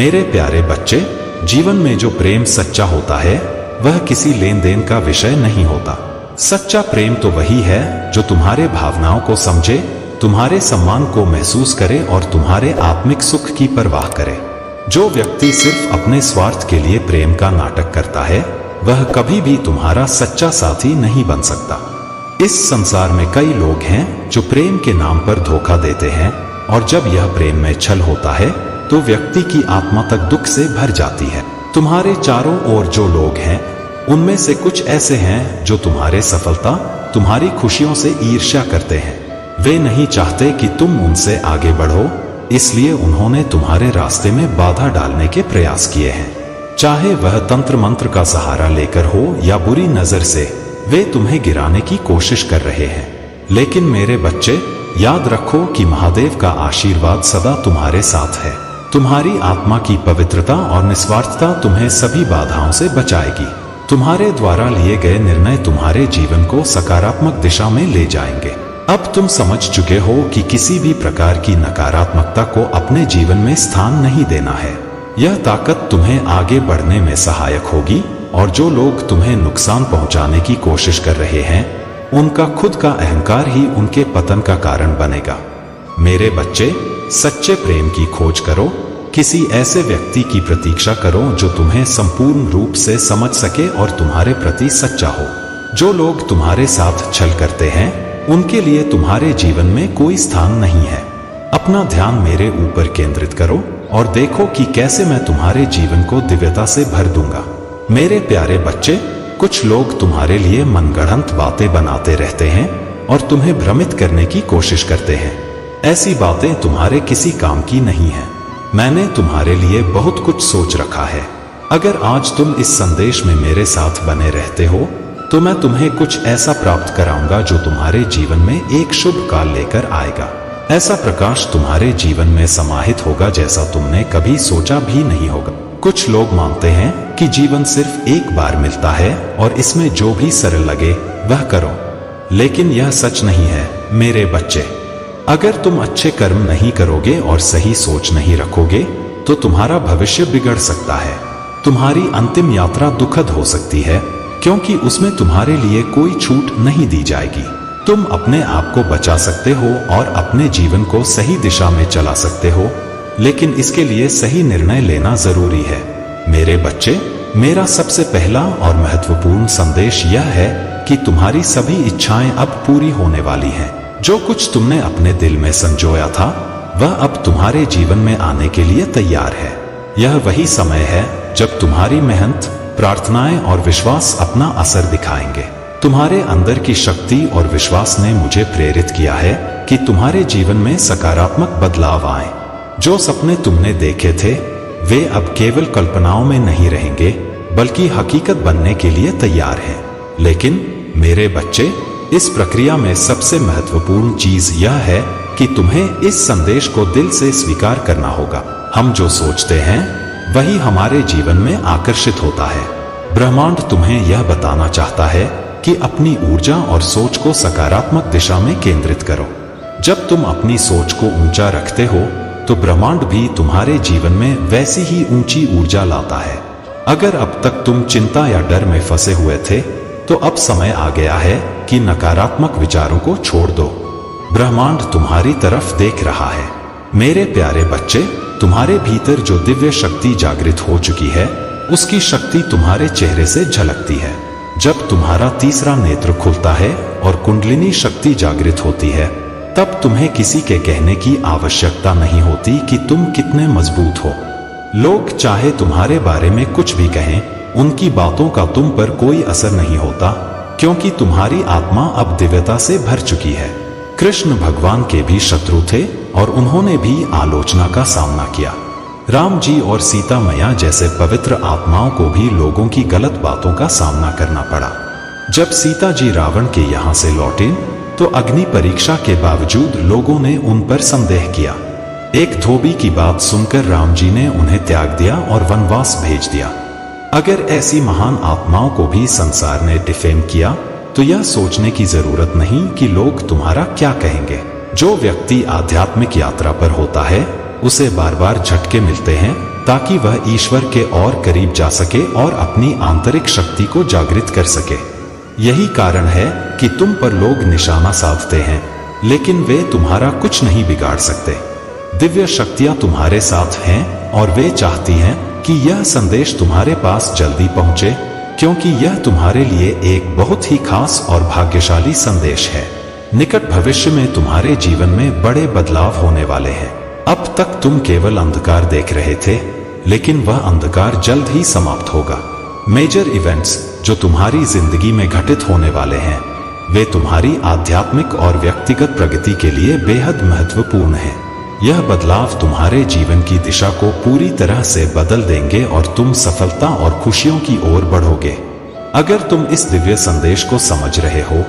मेरे प्यारे बच्चे, जीवन में जो प्रेम सच्चा होता है वह किसी लेन देन का विषय नहीं होता। सच्चा प्रेम तो वही है जो तुम्हारे भावनाओं को समझे, तुम्हारे सम्मान को महसूस करे और तुम्हारे आत्मिक सुख की परवाह करे। जो व्यक्ति सिर्फ अपने स्वार्थ के लिए प्रेम का नाटक करता है वह कभी भी तुम्हारा सच्चा साथी नहीं बन सकता। इस संसार में कई लोग हैं जो प्रेम के नाम पर धोखा देते हैं और जब यह प्रेम में छल होता है तो व्यक्ति की आत्मा तक दुख से भर जाती है। तुम्हारे चारों ओर जो लोग हैं उनमें से कुछ ऐसे हैं जो तुम्हारे सफलता, तुम्हारी खुशियों से ईर्ष्या करते हैं। वे नहीं चाहते कि तुम उनसे आगे बढ़ो, इसलिए उन्होंने तुम्हारे रास्ते में बाधा डालने के प्रयास किए हैं। चाहे वह तंत्र मंत्र का सहारा लेकर हो या बुरी नजर से, वे तुम्हें गिराने की कोशिश कर रहे हैं। लेकिन मेरे बच्चे, याद रखो कि महादेव का आशीर्वाद सदा तुम्हारे साथ है। तुम्हारी आत्मा की पवित्रता और निस्वार्थता तुम्हें सभी बाधाओं से बचाएगी। तुम्हारे द्वारा लिए गए निर्णय तुम्हारे जीवन को सकारात्मक दिशा में ले जाएंगे। अब तुम समझ चुके हो कि किसी भी प्रकार की नकारात्मकता को अपने जीवन में स्थान नहीं देना है। यह ताकत तुम्हें आगे बढ़ने में सहायक होगी और जो लोग तुम्हें नुकसान पहुंचाने की कोशिश कर रहे हैं उनका खुद का अहंकार ही उनके पतन का कारण बनेगा। मेरे बच्चे, सच्चे प्रेम की खोज करो। किसी ऐसे व्यक्ति की प्रतीक्षा करो जो तुम्हें संपूर्ण रूप से समझ सके और तुम्हारे प्रति सच्चा हो। जो लोग तुम्हारे साथ छल करते हैं उनके लिए तुम्हारे जीवन में कोई स्थान नहीं है। अपना ध्यान मेरे ऊपर केंद्रित करो और देखो कि कैसे मैं तुम्हारे जीवन को दिव्यता से भर दूंगा। मेरे प्यारे बच्चे, कुछ लोग तुम्हारे लिए मनगढ़ंत बातें बनाते रहते हैं और तुम्हें भ्रमित करने की कोशिश करते हैं। ऐसी बातें तुम्हारे किसी काम की नहीं है। मैंने तुम्हारे लिए बहुत कुछ सोच रखा है। अगर आज तुम इस संदेश में मेरे साथ बने रहते हो तो मैं तुम्हें कुछ ऐसा प्राप्त कराऊंगा जो तुम्हारे जीवन में एक शुभ काल लेकर आएगा। ऐसा प्रकाश तुम्हारे जीवन में समाहित होगा जैसा तुमने कभी सोचा भी नहीं होगा। कुछ लोग मानते हैं कि जीवन सिर्फ एक बार मिलता है और इसमें जो भी सरल लगे वह करो, लेकिन यह सच नहीं है मेरे बच्चे। अगर तुम अच्छे कर्म नहीं करोगे और सही सोच नहीं रखोगे तो तुम्हारा भविष्य बिगड़ सकता है। तुम्हारी अंतिम यात्रा दुखद हो सकती है क्योंकि उसमें तुम्हारे लिए कोई छूट नहीं दी जाएगी। तुम अपने आप को बचा सकते हो और अपने जीवन को सही दिशा में चला सकते हो, लेकिन इसके लिए सही निर्णय लेना जरूरी है। मेरे बच्चे, मेरा सबसे पहला और महत्वपूर्ण संदेश यह है कि तुम्हारी सभी इच्छाएं अब पूरी होने वाली हैं। जो कुछ तुमने अपने दिल में संजोया था वह अब तुम्हारे जीवन में आने के लिए तैयार है। यह वही समय है जब तुम्हारी मेहनत, प्रार्थनाएं और विश्वास अपना असर दिखाएंगे। तुम्हारे अंदर की शक्ति और विश्वास ने मुझे प्रेरित किया है कि तुम्हारे जीवन में सकारात्मक बदलाव आए। जो सपने तुमने देखे थे वे अब केवल कल्पनाओं में नहीं रहेंगे बल्कि हकीकत बनने के लिए तैयार हैं। लेकिन मेरे बच्चे, इस प्रक्रिया में सबसे महत्वपूर्ण चीज यह है कि तुम्हें इस संदेश को दिल से स्वीकार करना होगा। हम जो सोचते हैं वही हमारे जीवन में आकर्षित होता है। ब्रह्मांड तुम्हें यह बताना चाहता है कि अपनी ऊर्जा और सोच को सकारात्मक दिशा में केंद्रित करो। जब तुम अपनी सोच को ऊंचा रखते हो तो ब्रह्मांड भी तुम्हारे जीवन में वैसी ही ऊंची ऊर्जा लाता है। अगर अब तक तुम चिंता या डर में फंसे हुए थे तो अब समय आ गया है कि नकारात्मक विचारों को छोड़ दो। ब्रह्मांड तुम्हारी तरफ देख रहा है। मेरे प्यारे बच्चे, तुम्हारे भीतर जो दिव्य शक्ति जागृत हो चुकी है उसकी शक्ति तुम्हारे चेहरे से झलकती है। जब तुम्हारा तीसरा नेत्र खुलता है और कुंडलिनी शक्ति जागृत होती है तब तुम्हें किसी के कहने की आवश्यकता नहीं होती कि तुम कितने मजबूत हो। लोग चाहे तुम्हारे बारे में कुछ भी कहें, उनकी बातों का तुम पर कोई असर नहीं होता क्योंकि तुम्हारी आत्मा अब दिव्यता से भर चुकी है। कृष्ण भगवान के भी शत्रु थे और उन्होंने भी आलोचना का सामना किया। राम जी और सीता मैया जैसे पवित्र आत्माओं को भी लोगों की गलत बातों का सामना करना पड़ा। जब सीता जी रावण के यहाँ से लौटे तो अग्नि परीक्षा के बावजूद लोगों ने उन पर संदेह किया। एक धोबी की बात सुनकर राम जी ने उन्हें त्याग दिया और वनवास भेज दिया। अगर ऐसी महान आत्माओं को भी संसार ने डिफेम किया तो यह सोचने की जरूरत नहीं कि लोग तुम्हारा क्या कहेंगे। जो व्यक्ति आध्यात्मिक यात्रा पर होता है उसे बार बार झटके मिलते हैं ताकि वह ईश्वर के और करीब जा सके और अपनी आंतरिक शक्ति को जागृत कर सके। यही कारण है कि तुम पर लोग निशाना साधते हैं, लेकिन वे तुम्हारा कुछ नहीं बिगाड़ सकते। दिव्य शक्तियां तुम्हारे साथ हैं और वे चाहती हैं कि यह संदेश तुम्हारे पास जल्दी पहुंचे, क्योंकि यह तुम्हारे लिए एक बहुत ही खास और भाग्यशाली संदेश है। निकट भविष्य में तुम्हारे जीवन में बड़े बदलाव होने वाले हैं। अब तक तुम केवल अंधकार देख रहे थे, लेकिन वह अंधकार जल्द ही समाप्त होगा। मेजर इवेंट्स जो तुम्हारी जिंदगी में घटित होने वाले हैं, वे तुम्हारी आध्यात्मिक और व्यक्तिगत प्रगति के लिए बेहद महत्वपूर्ण हैं। यह बदलाव तुम्हारे जीवन की दिशा को पूरी तरह से बदल देंगे और तुम सफलता और खुशियों की ओर बढ़ोगे। अगर तुम इस दिव्य संदेश को समझ रहे हो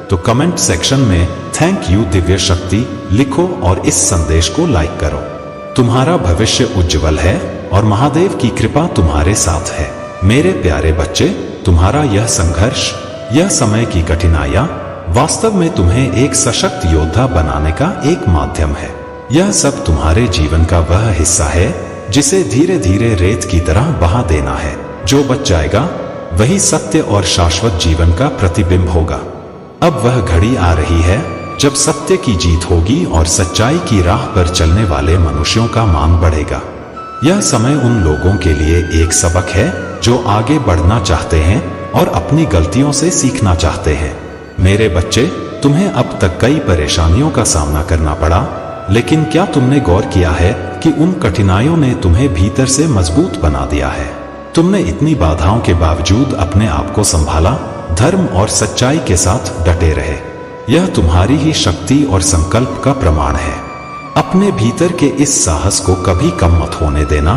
तो कमेंट सेक्शन में थैंक यू दिव्य शक्ति लिखो और इस संदेश को लाइक करो। तुम्हारा भविष्य उज्जवल है और महादेव की कृपा तुम्हारे साथ है। मेरे प्यारे बच्चे, तुम्हारा यह संघर्ष, यह समय की कठिनाइयां वास्तव में तुम्हें एक सशक्त योद्धा बनाने का एक माध्यम है। यह सब तुम्हारे जीवन का वह हिस्सा है जिसे धीरे धीरे रेत की तरह बहा देना है। जो बच जाएगा वही सत्य और शाश्वत जीवन का प्रतिबिंब होगा। अब वह घड़ी आ रही है जब सत्य की जीत होगी और सच्चाई की राह पर चलने वाले मनुष्यों का मान बढ़ेगा। यह समय उन लोगों के लिए एक सबक है जो आगे बढ़ना चाहते हैं और अपनी गलतियों से सीखना चाहते हैं। मेरे बच्चे, तुम्हें अब तक कई परेशानियों का सामना करना पड़ा, लेकिन क्या तुमने गौर किया है कि उन कठिनाइयों ने तुम्हें भीतर से मजबूत बना दिया है? तुमने इतनी बाधाओं के बावजूद अपने आप को संभाला, धर्म और सच्चाई के साथ डटे रहे। यह तुम्हारी ही शक्ति और संकल्प का प्रमाण है। अपने भीतर के इस साहस को कभी कम मत होने देना,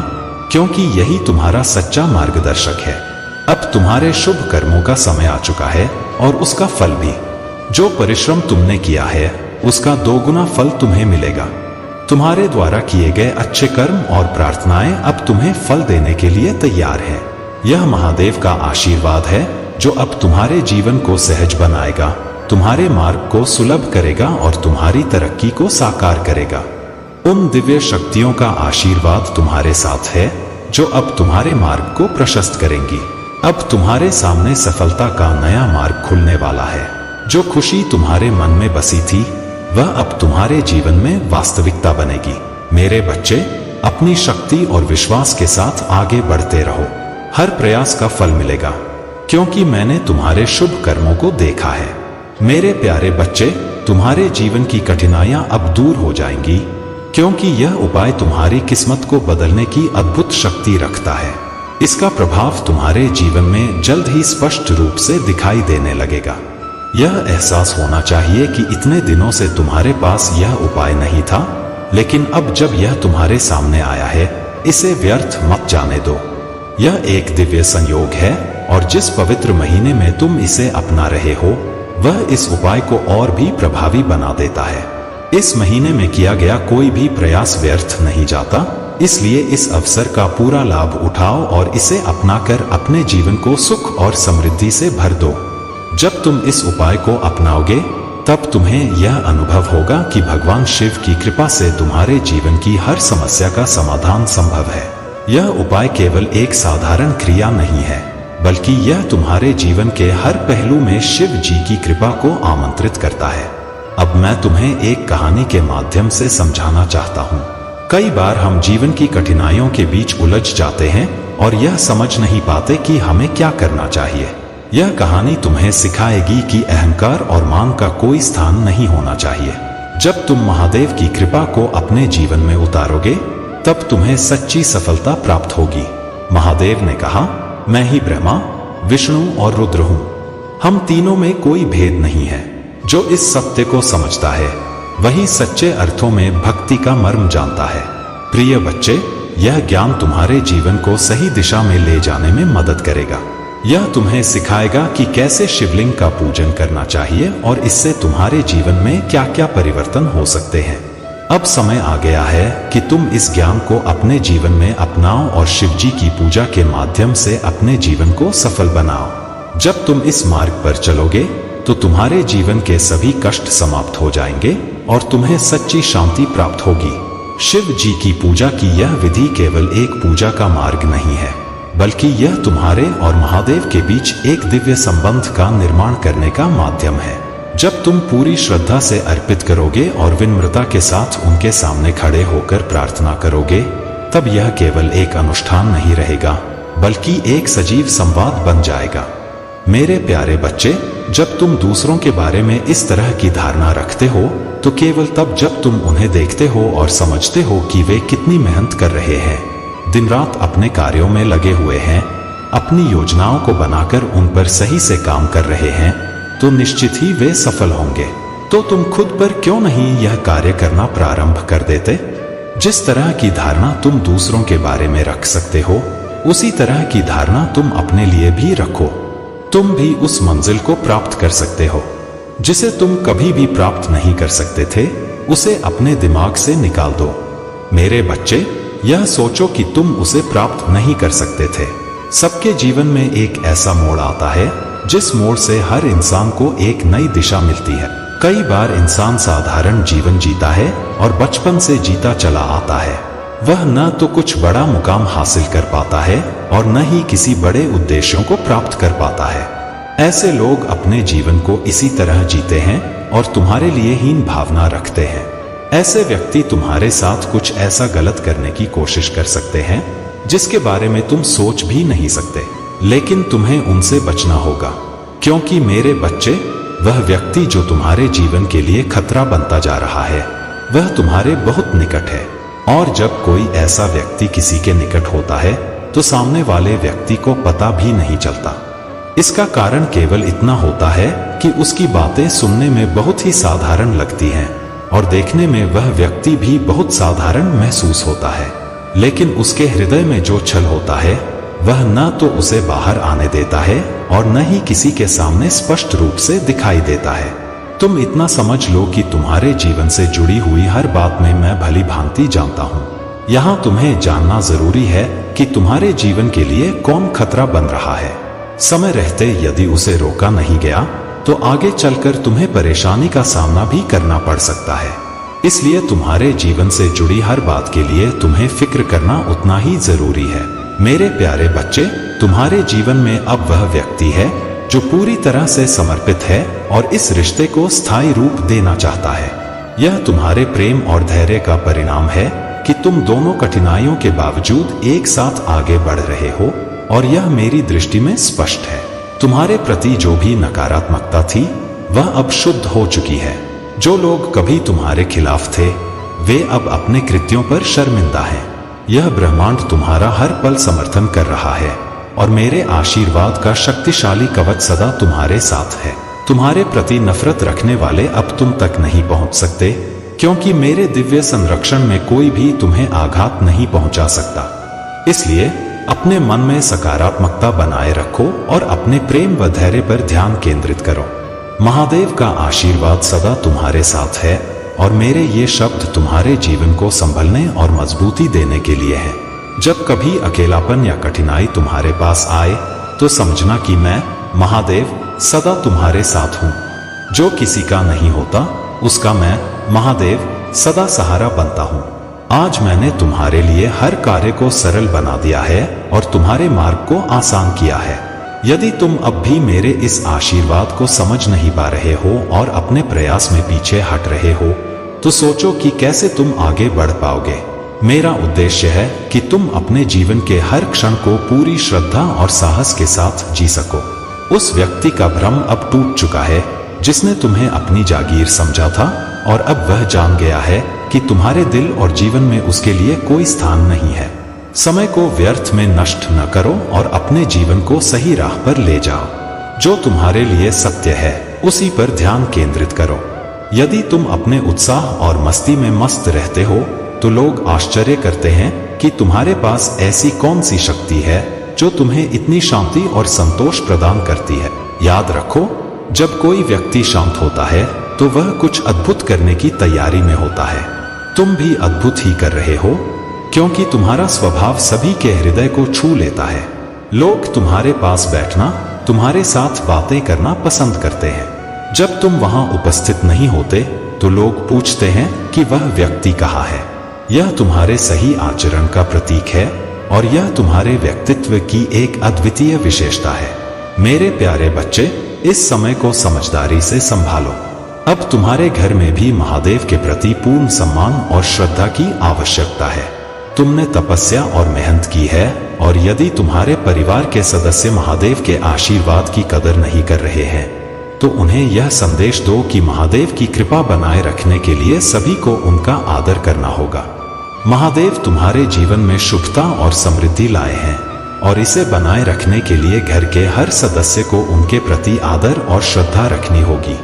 क्योंकि यही तुम्हारा सच्चा मार्गदर्शक है। अब तुम्हारे शुभ कर्मों का समय आ चुका है और उसका फल भी। जो परिश्रम तुमने किया है उसका 2 गुना फल तुम्हें मिलेगा। तुम्हारे द्वारा किए गए अच्छे कर्म और प्रार्थनाएं अब तुम्हें फल देने के लिए तैयार हैं। यह महादेव का आशीर्वाद है जो अब तुम्हारे जीवन को सहज बनाएगा, तुम्हारे मार्ग को सुलभ करेगा और तुम्हारी तरक्की को साकार करेगा। उन दिव्य शक्तियों का आशीर्वाद तुम्हारे साथ है जो अब तुम्हारे मार्ग को प्रशस्त करेंगी। अब तुम्हारे सामने सफलता का नया मार्ग खुलने वाला है। जो खुशी तुम्हारे मन में बसी थी वह अब तुम्हारे जीवन में वास्तविकता बनेगी। मेरे बच्चे, अपनी शक्ति और विश्वास के साथ आगे बढ़ते रहो। हर प्रयास का फल मिलेगा, क्योंकि मैंने तुम्हारे शुभ कर्मों को देखा है। मेरे प्यारे बच्चे, तुम्हारे जीवन की कठिनाइयां अब दूर हो जाएंगी, क्योंकि यह उपाय तुम्हारी किस्मत को बदलने की अद्भुत शक्ति रखता है। इसका प्रभाव तुम्हारे जीवन में जल्द ही स्पष्ट रूप से दिखाई देने लगेगा। यह एहसास होना चाहिए कि इतने दिनों से तुम्हारे पास यह उपाय नहीं था, लेकिन अब जब यह तुम्हारे सामने आया है, इसे व्यर्थ मत जाने दो। यह एक दिव्य संयोग है और जिस पवित्र महीने में तुम इसे अपना रहे हो वह इस उपाय को और भी प्रभावी बना देता है। इस महीने में किया गया कोई भी प्रयास व्यर्थ नहीं जाता, इसलिए इस अवसर का पूरा लाभ उठाओ और इसे अपनाकर अपने जीवन को सुख और समृद्धि से भर दो। जब तुम इस उपाय को अपनाओगे तब तुम्हें यह अनुभव होगा कि भगवान शिव की कृपा से तुम्हारे जीवन की हर समस्या का समाधान संभव है। यह उपाय केवल एक साधारण क्रिया नहीं है, बल्कि यह तुम्हारे जीवन के हर पहलू में शिव जी की कृपा को आमंत्रित करता है। अब मैं तुम्हें एक कहानी के माध्यम से समझाना चाहता हूँ। कई बार हम जीवन की कठिनाइयों के बीच उलझ जाते हैं और यह समझ नहीं पाते कि हमें क्या करना चाहिए। यह कहानी तुम्हें सिखाएगी कि अहंकार और मान का कोई स्थान नहीं होना चाहिए। जब तुम महादेव की कृपा को अपने जीवन में उतारोगे तब तुम्हें सच्ची सफलता प्राप्त होगी। महादेव ने कहा, मैं ही ब्रह्मा, विष्णु और रुद्र हूँ। हम तीनों में कोई भेद नहीं है। जो इस सत्य को समझता है वही सच्चे अर्थों में भक्ति का मर्म जानता है। प्रिय बच्चे, यह ज्ञान तुम्हारे जीवन को सही दिशा में ले जाने में मदद करेगा। यह तुम्हें सिखाएगा कि कैसे शिवलिंग का पूजन करना चाहिए और इससे तुम्हारे जीवन में क्या क्या परिवर्तन हो सकते हैं। अब समय आ गया है कि तुम इस ज्ञान को अपने जीवन में अपनाओ और शिव जी की पूजा के माध्यम से अपने जीवन को सफल बनाओ। जब तुम इस मार्ग पर चलोगे तो तुम्हारे जीवन के सभी कष्ट समाप्त हो जाएंगे और तुम्हें सच्ची शांति प्राप्त होगी। शिव जी की पूजा की यह विधि केवल एक पूजा का मार्ग नहीं है, बल्कि यह तुम्हारे और महादेव के बीच एक दिव्य संबंध का निर्माण करने का माध्यम है। जब तुम पूरी श्रद्धा से अर्पित करोगे और विनम्रता के साथ उनके सामने खड़े होकर प्रार्थना करोगे, तब यह केवल एक अनुष्ठान नहीं रहेगा, बल्कि एक सजीव संवाद बन जाएगा। मेरे प्यारे बच्चे, जब तुम दूसरों के बारे में इस तरह की धारणा रखते हो, तो केवल तब जब तुम उन्हें देखते हो और समझते हो कि वे कितनी मेहनत कर रहे हैं, दिन रात अपने कार्यों में लगे हुए हैं, अपनी योजनाओं को बनाकर उन पर सही से काम कर रहे हैं, तो निश्चित ही वे सफल होंगे। तो तुम खुद पर क्यों नहीं यह कार्य करना प्रारंभ कर देते? जिस तरह की धारणा तुम दूसरों के बारे में रख सकते हो, उसी तरह की धारणा तुम अपने लिए भी रखो। तुम भी उस मंजिल को प्राप्त कर सकते हो जिसे तुम कभी भी प्राप्त नहीं कर सकते थे। उसे अपने दिमाग से निकाल दो। मेरे बच्चे, यह सोचो कि तुम उसे प्राप्त नहीं कर सकते थे। सबके जीवन में एक ऐसा मोड़ आता है जिस मोड़ से हर इंसान को एक नई दिशा मिलती है। कई बार इंसान साधारण जीवन जीता है और बचपन से जीता चला आता है। वह न तो कुछ बड़ा मुकाम हासिल कर पाता है और न ही किसी बड़े उद्देश्यों को प्राप्त कर पाता है। ऐसे लोग अपने जीवन को इसी तरह जीते हैं और तुम्हारे लिए हीन भावना रखते हैं। ऐसे व्यक्ति तुम्हारे साथ कुछ ऐसा गलत करने की कोशिश कर सकते हैं जिसके बारे में तुम सोच भी नहीं सकते, लेकिन तुम्हें उनसे बचना होगा, क्योंकि मेरे बच्चे, वह व्यक्ति जो तुम्हारे जीवन के लिए खतरा बनता जा रहा है, वह तुम्हारे बहुत निकट है। और जब कोई ऐसा व्यक्ति किसी के निकट होता है तो सामने वाले व्यक्ति को पता भी नहीं चलता। इसका कारण केवल इतना होता है कि उसकी बातें सुनने में बहुत ही साधारण लगती हैं और देखने में वह व्यक्ति भी बहुत साधारण महसूस होता है, लेकिन उसके हृदय में जो छल होता है वह न तो उसे बाहर आने देता है और न ही किसी के सामने स्पष्ट रूप से दिखाई देता है। तुम इतना समझ लो कि तुम्हारे जीवन से जुड़ी हुई हर बात में मैं भली भांति जानता हूँ। यहाँ तुम्हें जानना जरूरी है कि तुम्हारे जीवन के लिए कौन खतरा बन रहा है। समय रहते यदि उसे रोका नहीं गया तो आगे चलकर तुम्हें परेशानी का सामना भी करना पड़ सकता है। इसलिए तुम्हारे जीवन से जुड़ी हर बात के लिए तुम्हें फिक्र करना उतना ही जरूरी है। मेरे प्यारे बच्चे, तुम्हारे जीवन में अब वह व्यक्ति है जो पूरी तरह से समर्पित है और इस रिश्ते को स्थायी रूप देना चाहता है। यह तुम्हारे प्रेम और धैर्य का परिणाम है कि तुम दोनों कठिनाइयों के बावजूद एक साथ आगे बढ़ रहे हो, और यह मेरी दृष्टि में स्पष्ट है। तुम्हारे प्रति जो भी नकारात्मकता थी वह अब शुद्ध हो चुकी है। जो लोग कभी तुम्हारे खिलाफ थे वे अब अपने कृत्यों पर शर्मिंदा हैं। यह ब्रह्मांड तुम्हारा हर पल समर्थन कर रहा है और मेरे आशीर्वाद का शक्तिशाली कवच सदा तुम्हारे साथ है। तुम्हारे प्रति नफरत रखने वाले अब तुम तक नहीं पहुंच सकते, क्योंकि मेरे दिव्य संरक्षण में कोई भी तुम्हें आघात नहीं पहुंचा सकता। इसलिए अपने मन में सकारात्मकता बनाए रखो और अपने प्रेम व धैर्य पर ध्यान केंद्रित करो। महादेव का आशीर्वाद सदा तुम्हारे साथ है और मेरे ये शब्द तुम्हारे जीवन को संभलने और मजबूती देने के लिए हैं। जब कभी अकेलापन या कठिनाई तुम्हारे पास आए तो समझना कि मैं महादेव सदा तुम्हारे साथ हूँ। जो किसी का नहीं होता उसका मैं महादेव सदा सहारा बनता हूँ। आज मैंने तुम्हारे लिए हर कार्य को सरल बना दिया है और तुम्हारे मार्ग को आसान किया है। यदि तुम अब भी मेरे इस आशीर्वाद को समझ नहीं पा रहे हो और अपने प्रयास में पीछे हट रहे हो, तो सोचो कि कैसे तुम आगे बढ़ पाओगे। मेरा उद्देश्य है कि तुम अपने जीवन के हर क्षण को पूरी श्रद्धा और साहस के साथ जी सको। उस व्यक्ति का भ्रम अब टूट चुका है जिसने तुम्हें अपनी जागीर समझा था, और अब वह जान गया है कि तुम्हारे दिल और जीवन में उसके लिए कोई स्थान नहीं है। समय को व्यर्थ में नष्ट न करो और अपने जीवन को सही राह पर ले जाओ। जो तुम्हारे लिए सत्य है उसी पर ध्यान केंद्रित करो। यदि तुम अपने उत्साह और मस्ती में मस्त रहते हो तो लोग आश्चर्य करते हैं कि तुम्हारे पास ऐसी कौन सी शक्ति है जो तुम्हें इतनी शांति और संतोष प्रदान करती है। याद रखो, जब कोई व्यक्ति शांत होता है तो वह कुछ अद्भुत करने की तैयारी में होता है। तुम भी अद्भुत ही कर रहे हो, क्योंकि तुम्हारा स्वभाव सभी के हृदय को छू लेता है। लोग तुम्हारे पास बैठना, तुम्हारे साथ बातें करना पसंद करते हैं। जब तुम वहां उपस्थित नहीं होते तो लोग पूछते हैं कि वह व्यक्ति कहाँ है। यह तुम्हारे सही आचरण का प्रतीक है और यह तुम्हारे व्यक्तित्व की एक अद्वितीय विशेषता है। मेरे प्यारे बच्चे, इस समय को समझदारी से संभालो। अब तुम्हारे घर में भी महादेव के प्रति पूर्ण सम्मान और श्रद्धा की आवश्यकता है। तुमने तपस्या और मेहनत की है और यदि तुम्हारे परिवार के सदस्य महादेव के आशीर्वाद की कदर नहीं कर रहे हैं तो उन्हें यह संदेश दो कि महादेव की कृपा बनाए रखने के लिए सभी को उनका आदर करना होगा। महादेव तुम्हारे जीवन में शुभता और समृद्धि लाए हैं और इसे बनाए रखने के लिए घर के हर सदस्य को उनके प्रति आदर और श्रद्धा रखनी होगी।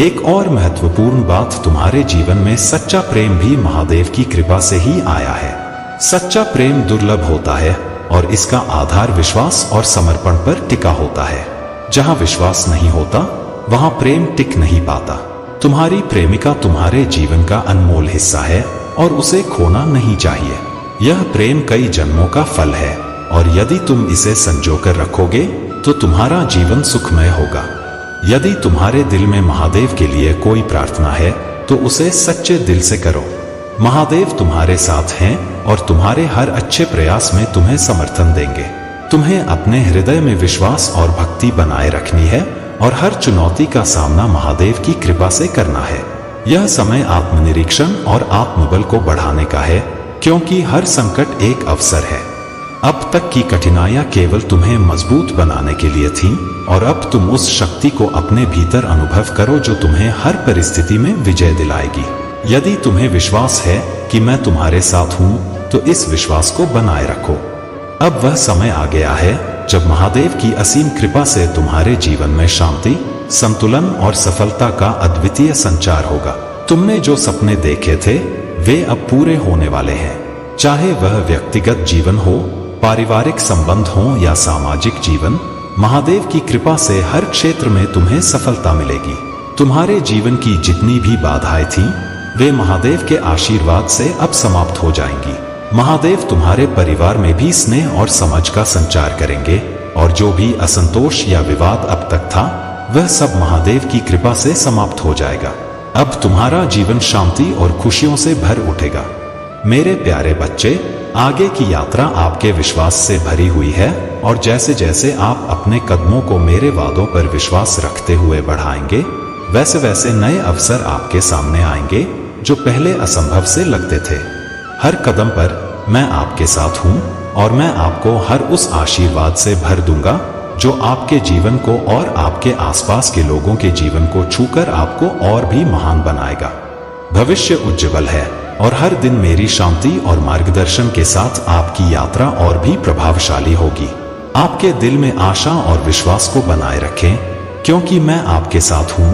एक और महत्वपूर्ण बात, तुम्हारे जीवन में सच्चा प्रेम भी महादेव की कृपा से ही आया है। सच्चा प्रेम दुर्लभ होता है और इसका आधार विश्वास और समर्पण पर टिका होता है। जहां विश्वास नहीं होता वहां प्रेम टिक नहीं पाता। तुम्हारी प्रेमिका तुम्हारे जीवन का अनमोल हिस्सा है और उसे खोना नहीं चाहिए। यह प्रेम कई जन्मों का फल है और यदि तुम इसे संजोकर रखोगे तो तुम्हारा जीवन सुखमय होगा। यदि तुम्हारे दिल में महादेव के लिए कोई प्रार्थना है तो उसे सच्चे दिल से करो। महादेव तुम्हारे साथ हैं और तुम्हारे हर अच्छे प्रयास में तुम्हें समर्थन देंगे। तुम्हें अपने हृदय में विश्वास और भक्ति बनाए रखनी है और हर चुनौती का सामना महादेव की कृपा से करना है। यह समय आत्मनिरीक्षण और आत्मबल को बढ़ाने का है, क्योंकि हर संकट एक अवसर है। अब तक की कठिनाइयां केवल तुम्हें मजबूत बनाने के लिए थीं और अब तुम उस शक्ति को अपने भीतर अनुभव करो जो तुम्हें हर परिस्थिति में विजय दिलाएगी। यदि तुम्हें विश्वास है कि मैं तुम्हारे साथ हूं तो इस विश्वास को बनाए रखो। अब वह समय आ गया है जब महादेव की असीम कृपा से तुम्हारे जीवन में शांति, संतुलन और सफलता का अद्वितीय संचार होगा। तुमने जो सपने देखे थे वे अब पूरे होने वाले हैं। चाहे वह व्यक्तिगत जीवन हो, पारिवारिक संबंध हो या सामाजिक जीवन, महादेव की कृपा से हर क्षेत्र में तुम्हें सफलता मिलेगी। तुम्हारे जीवन की जितनी भी बाधाएं थीं वे महादेव के आशीर्वाद से अब समाप्त हो जाएंगी। महादेव तुम्हारे परिवार में भी स्नेह और समझ का संचार करेंगे और जो भी असंतोष या विवाद अब तक था वह सब महादेव की कृपा से समाप्त हो जाएगा। अब तुम्हारा जीवन शांति और खुशियों से भर उठेगा। मेरे प्यारे बच्चे, आगे की यात्रा आपके विश्वास से भरी हुई है और जैसे जैसे आप अपने कदमों को मेरे वादों पर विश्वास रखते हुए बढ़ाएंगे वैसे वैसे नए अवसर आपके सामने आएंगे जो पहले असंभव से लगते थे। हर कदम पर मैं आपके साथ हूं और मैं आपको हर उस आशीर्वाद से भर दूंगा जो आपके जीवन को और आपके आसपास के लोगों के जीवन को छूकर आपको और भी महान बनाएगा। भविष्य उज्जवल है और हर दिन मेरी शांति और मार्गदर्शन के साथ आपकी यात्रा और भी प्रभावशाली होगी। आपके दिल में आशा और विश्वास को बनाए रखें, क्योंकि मैं आपके साथ हूं।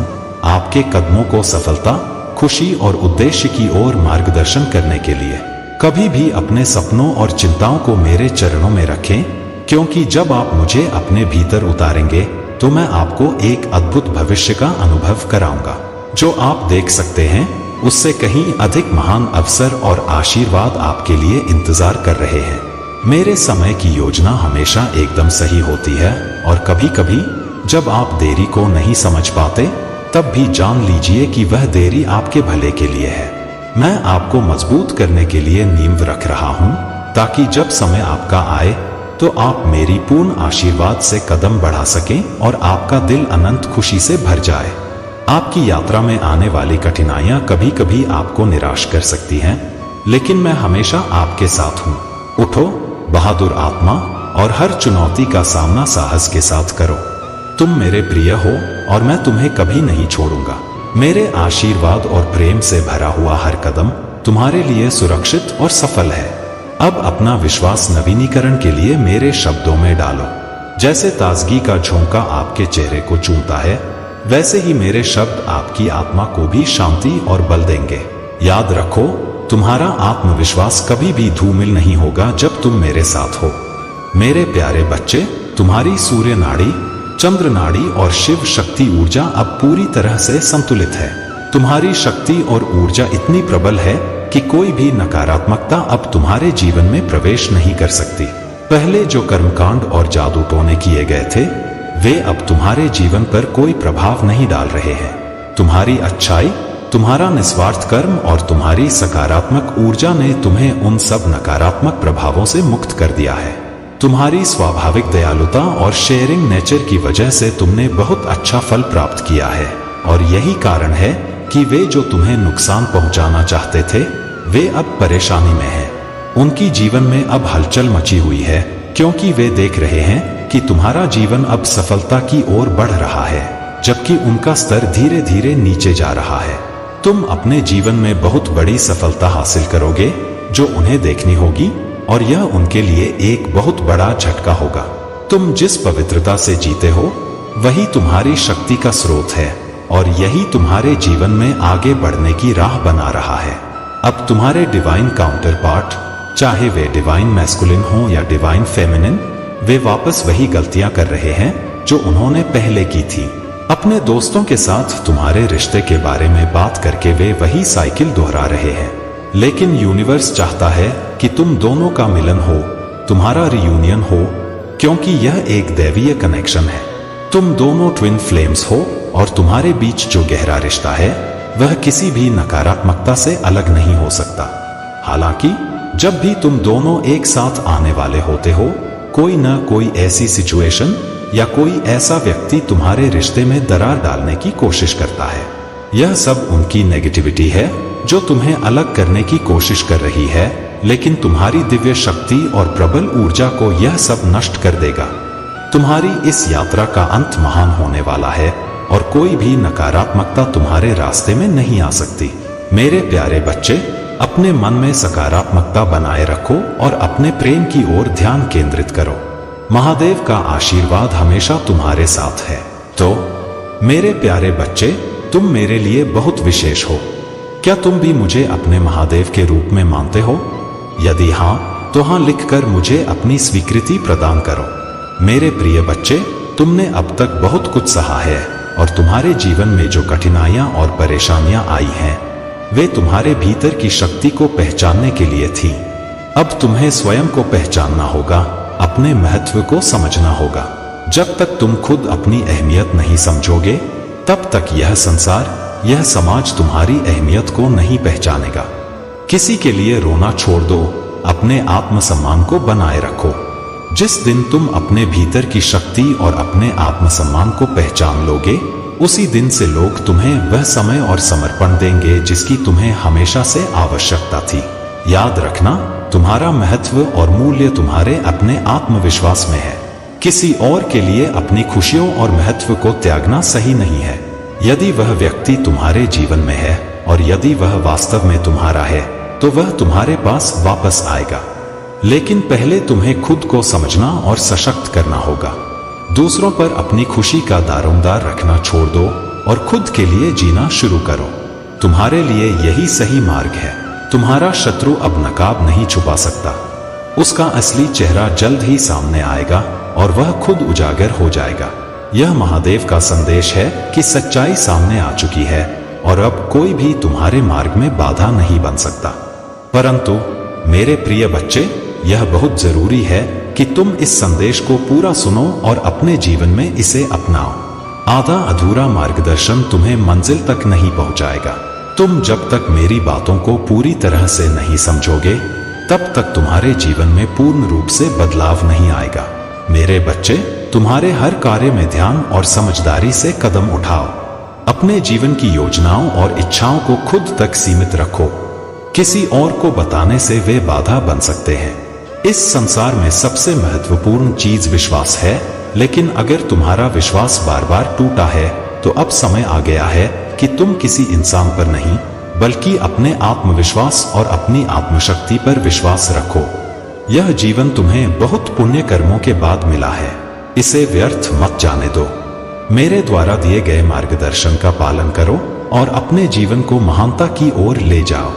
आपके कदमों को सफलता, खुशी और उद्देश्य की ओर मार्गदर्शन करने के लिए कभी भी अपने सपनों और चिंताओं को मेरे चरणों में रखें, क्योंकि जब आप मुझे अपने भीतर उतारेंगे तो मैं आपको एक अद्भुत भविष्य का अनुभव कराऊंगा। जो आप देख सकते हैं उससे कहीं अधिक महान अवसर और आशीर्वाद आपके लिए इंतजार कर रहे हैं। मेरे समय की योजना हमेशा एकदम सही होती है और कभी कभी जब आप देरी को नहीं समझ पाते तब भी जान लीजिए कि वह देरी आपके भले के लिए है। मैं आपको मजबूत करने के लिए नींव रख रहा हूं ताकि जब समय आपका आए तो आप मेरी पूर्ण आशीर्वाद से कदम बढ़ा सकें और आपका दिल अनंत खुशी से भर जाए। आपकी यात्रा में आने वाली कठिनाइयां कभी कभी आपको निराश कर सकती हैं, लेकिन मैं हमेशा आपके साथ हूं। उठो, बहादुर आत्मा, और हर चुनौती का सामना साहस के साथ करो। तुम मेरे प्रिय हो और मैं तुम्हें कभी नहीं छोड़ूंगा। मेरे आशीर्वाद और प्रेम से भरा हुआ हर कदम तुम्हारे लिए सुरक्षित और सफल है। अब अपना विश्वास नवीनीकरण के लिए मेरे शब्दों में डालो। जैसे ताजगी का झोंका आपके चेहरे को चूमता है, वैसे ही मेरे शब्द आपकी आत्मा को भी शांति और बल देंगे। याद रखो, तुम्हारा आत्मविश्वास कभी भी धूमिल नहीं होगा जब तुम मेरे साथ हो। मेरे प्यारे बच्चे, तुम्हारी सूर्य नाड़ी, चंद्र नाड़ी और शिव शक्ति ऊर्जा अब पूरी तरह से संतुलित है। तुम्हारी शक्ति और ऊर्जा इतनी प्रबल है कि कोई भी नकारात्मकता अब तुम्हारे जीवन में प्रवेश नहीं कर सकती। पहले जो कर्मकांड और जादू टोने किए गए थे वे अब तुम्हारे जीवन पर कोई प्रभाव नहीं डाल रहे हैं। तुम्हारी अच्छाई, तुम्हारा निस्वार्थ कर्म और तुम्हारी सकारात्मक ऊर्जा ने तुम्हें उन सब नकारात्मक प्रभावों से मुक्त कर दिया है। तुम्हारी स्वाभाविक दयालुता और शेयरिंग नेचर की वजह से तुमने बहुत अच्छा फल प्राप्त किया है, और यही कारण है कि वे जो तुम्हें नुकसान पहुंचाना चाहते थे वे अब परेशानी में हैं। उनकी जीवन में अब हलचल मची हुई है, क्योंकि वे देख रहे हैं कि तुम्हारा जीवन अब सफलता की ओर बढ़ रहा है, जबकि उनका स्तर धीरे धीरे नीचे जा रहा है। तुम अपने जीवन में बहुत बड़ी सफलता हासिल करोगे जो उन्हें देखनी होगी, और यह उनके लिए एक बहुत बड़ा झटका होगा। तुम जिस पवित्रता से जीते हो वही तुम्हारी शक्ति का स्रोत है, और यही तुम्हारे जीवन में आगे बढ़ने की राह बना रहा है। अब तुम्हारे डिवाइन काउंटर पार्ट, चाहे वे डिवाइन मैस्कुलिन हो या डिवाइन फेमिनिन, वे वापस वही गलतियां कर रहे हैं जो उन्होंने पहले की थी। अपने दोस्तों के साथ तुम्हारे रिश्ते के बारे में बात करके वे वही साइकिल दोहरा रहे हैं। लेकिन यूनिवर्स चाहता है कि तुम दोनों का मिलन हो, तुम्हारा रियूनियन हो, क्योंकि यह एक दैवीय कनेक्शन है। तुम दोनों ट्विन फ्लेम्स हो, और तुम्हारे बीच जो गहरा रिश्ता है वह किसी भी नकारात्मकता से अलग नहीं हो सकता। हालांकि जब भी तुम दोनों एक साथ आने वाले होते हो, कोई न कोई ऐसी सिचुएशन या कोई ऐसा व्यक्ति तुम्हारे रिश्ते में दरार डालने की कोशिश करता है। यह सब उनकी नेगेटिविटी है जो तुम्हें अलग करने की कोशिश कर रही है, लेकिन तुम्हारी दिव्य शक्ति और प्रबल ऊर्जा को यह सब नष्ट कर देगा। तुम्हारी इस यात्रा का अंत महान होने वाला है, और कोई भी नकारात्मकता तुम्हारे रास्ते में नहीं आ सकती। मेरे प्यारे बच्चे, अपने मन में सकारात्मकता बनाए रखो और अपने प्रेम की ओर ध्यान केंद्रित करो। महादेव का आशीर्वाद हमेशा तुम्हारे साथ है। तो मेरे प्यारे बच्चे, तुम मेरे लिए बहुत विशेष हो। क्या तुम भी मुझे अपने महादेव के रूप में मानते हो? यदि हाँ, तो हाँ लिखकर मुझे अपनी स्वीकृति प्रदान करो। मेरे प्रिय बच्चे, तुमने अब तक बहुत कुछ सहा है, और तुम्हारे जीवन में जो कठिनाइयां और परेशानियां आई हैं वे तुम्हारे भीतर की शक्ति को पहचानने के लिए थी। अब तुम्हें स्वयं को पहचानना होगा, अपने महत्व को समझना होगा। जब तक तुम खुद अपनी अहमियत नहीं समझोगे, तब तक यह संसार, यह समाज तुम्हारी अहमियत को नहीं पहचानेगा। किसी के लिए रोना छोड़ दो, अपने आत्मसम्मान को बनाए रखो। जिस दिन तुम अपने भीतर की शक्ति और अपने आत्मसम्मान को पहचान लोगे, उसी दिन से लोग तुम्हें वह समय और समर्पण देंगे जिसकी तुम्हें हमेशा से आवश्यकता थी। याद रखना, तुम्हारा महत्व और मूल्य तुम्हारे अपने आत्मविश्वास में है। किसी और के लिए अपनी खुशियों और महत्व को त्यागना सही नहीं है। यदि वह व्यक्ति तुम्हारे जीवन में है और यदि वह वास्तव में तुम्हारा है, तो वह तुम्हारे पास वापस आएगा। लेकिन पहले तुम्हें खुद को समझना और सशक्त करना होगा। दूसरों पर अपनी खुशी का दारोमदार रखना छोड़ दो और खुद के लिए जीना शुरू करो। तुम्हारे लिए यही सही मार्ग है। तुम्हारा शत्रु अब नकाब नहीं छुपा सकता। उसका असली चेहरा जल्द ही सामने आएगा और वह खुद उजागर हो जाएगा। यह महादेव का संदेश है कि सच्चाई सामने आ चुकी है और अब कोई भी तुम्हारे मार्ग में बाधा नहीं बन सकता। परंतु मेरे प्रिय बच्चे, यह बहुत जरूरी है कि तुम इस संदेश को पूरा सुनो और अपने जीवन में इसे अपनाओ। आधा अधूरा मार्गदर्शन तुम्हें मंजिल तक नहीं पहुंचाएगा। तुम जब तक मेरी बातों को पूरी तरह से नहीं समझोगे, तब तक तुम्हारे जीवन में पूर्ण रूप से बदलाव नहीं आएगा। मेरे बच्चे, तुम्हारे हर कार्य में ध्यान और समझदारी से कदम उठाओ। अपने जीवन की योजनाओं और इच्छाओं को खुद तक सीमित रखो। किसी और को बताने से वे बाधा बन सकते हैं। इस संसार में सबसे महत्वपूर्ण चीज विश्वास है, लेकिन अगर तुम्हारा विश्वास बार बार टूटा है, तो अब समय आ गया है कि तुम किसी इंसान पर नहीं, बल्कि अपने आत्मविश्वास और अपनी आत्मशक्ति पर विश्वास रखो। यह जीवन तुम्हें बहुत पुण्य कर्मों के बाद मिला है, इसे व्यर्थ मत जाने दो। मेरे द्वारा दिए गए मार्गदर्शन का पालन करो और अपने जीवन को महानता की ओर ले जाओ।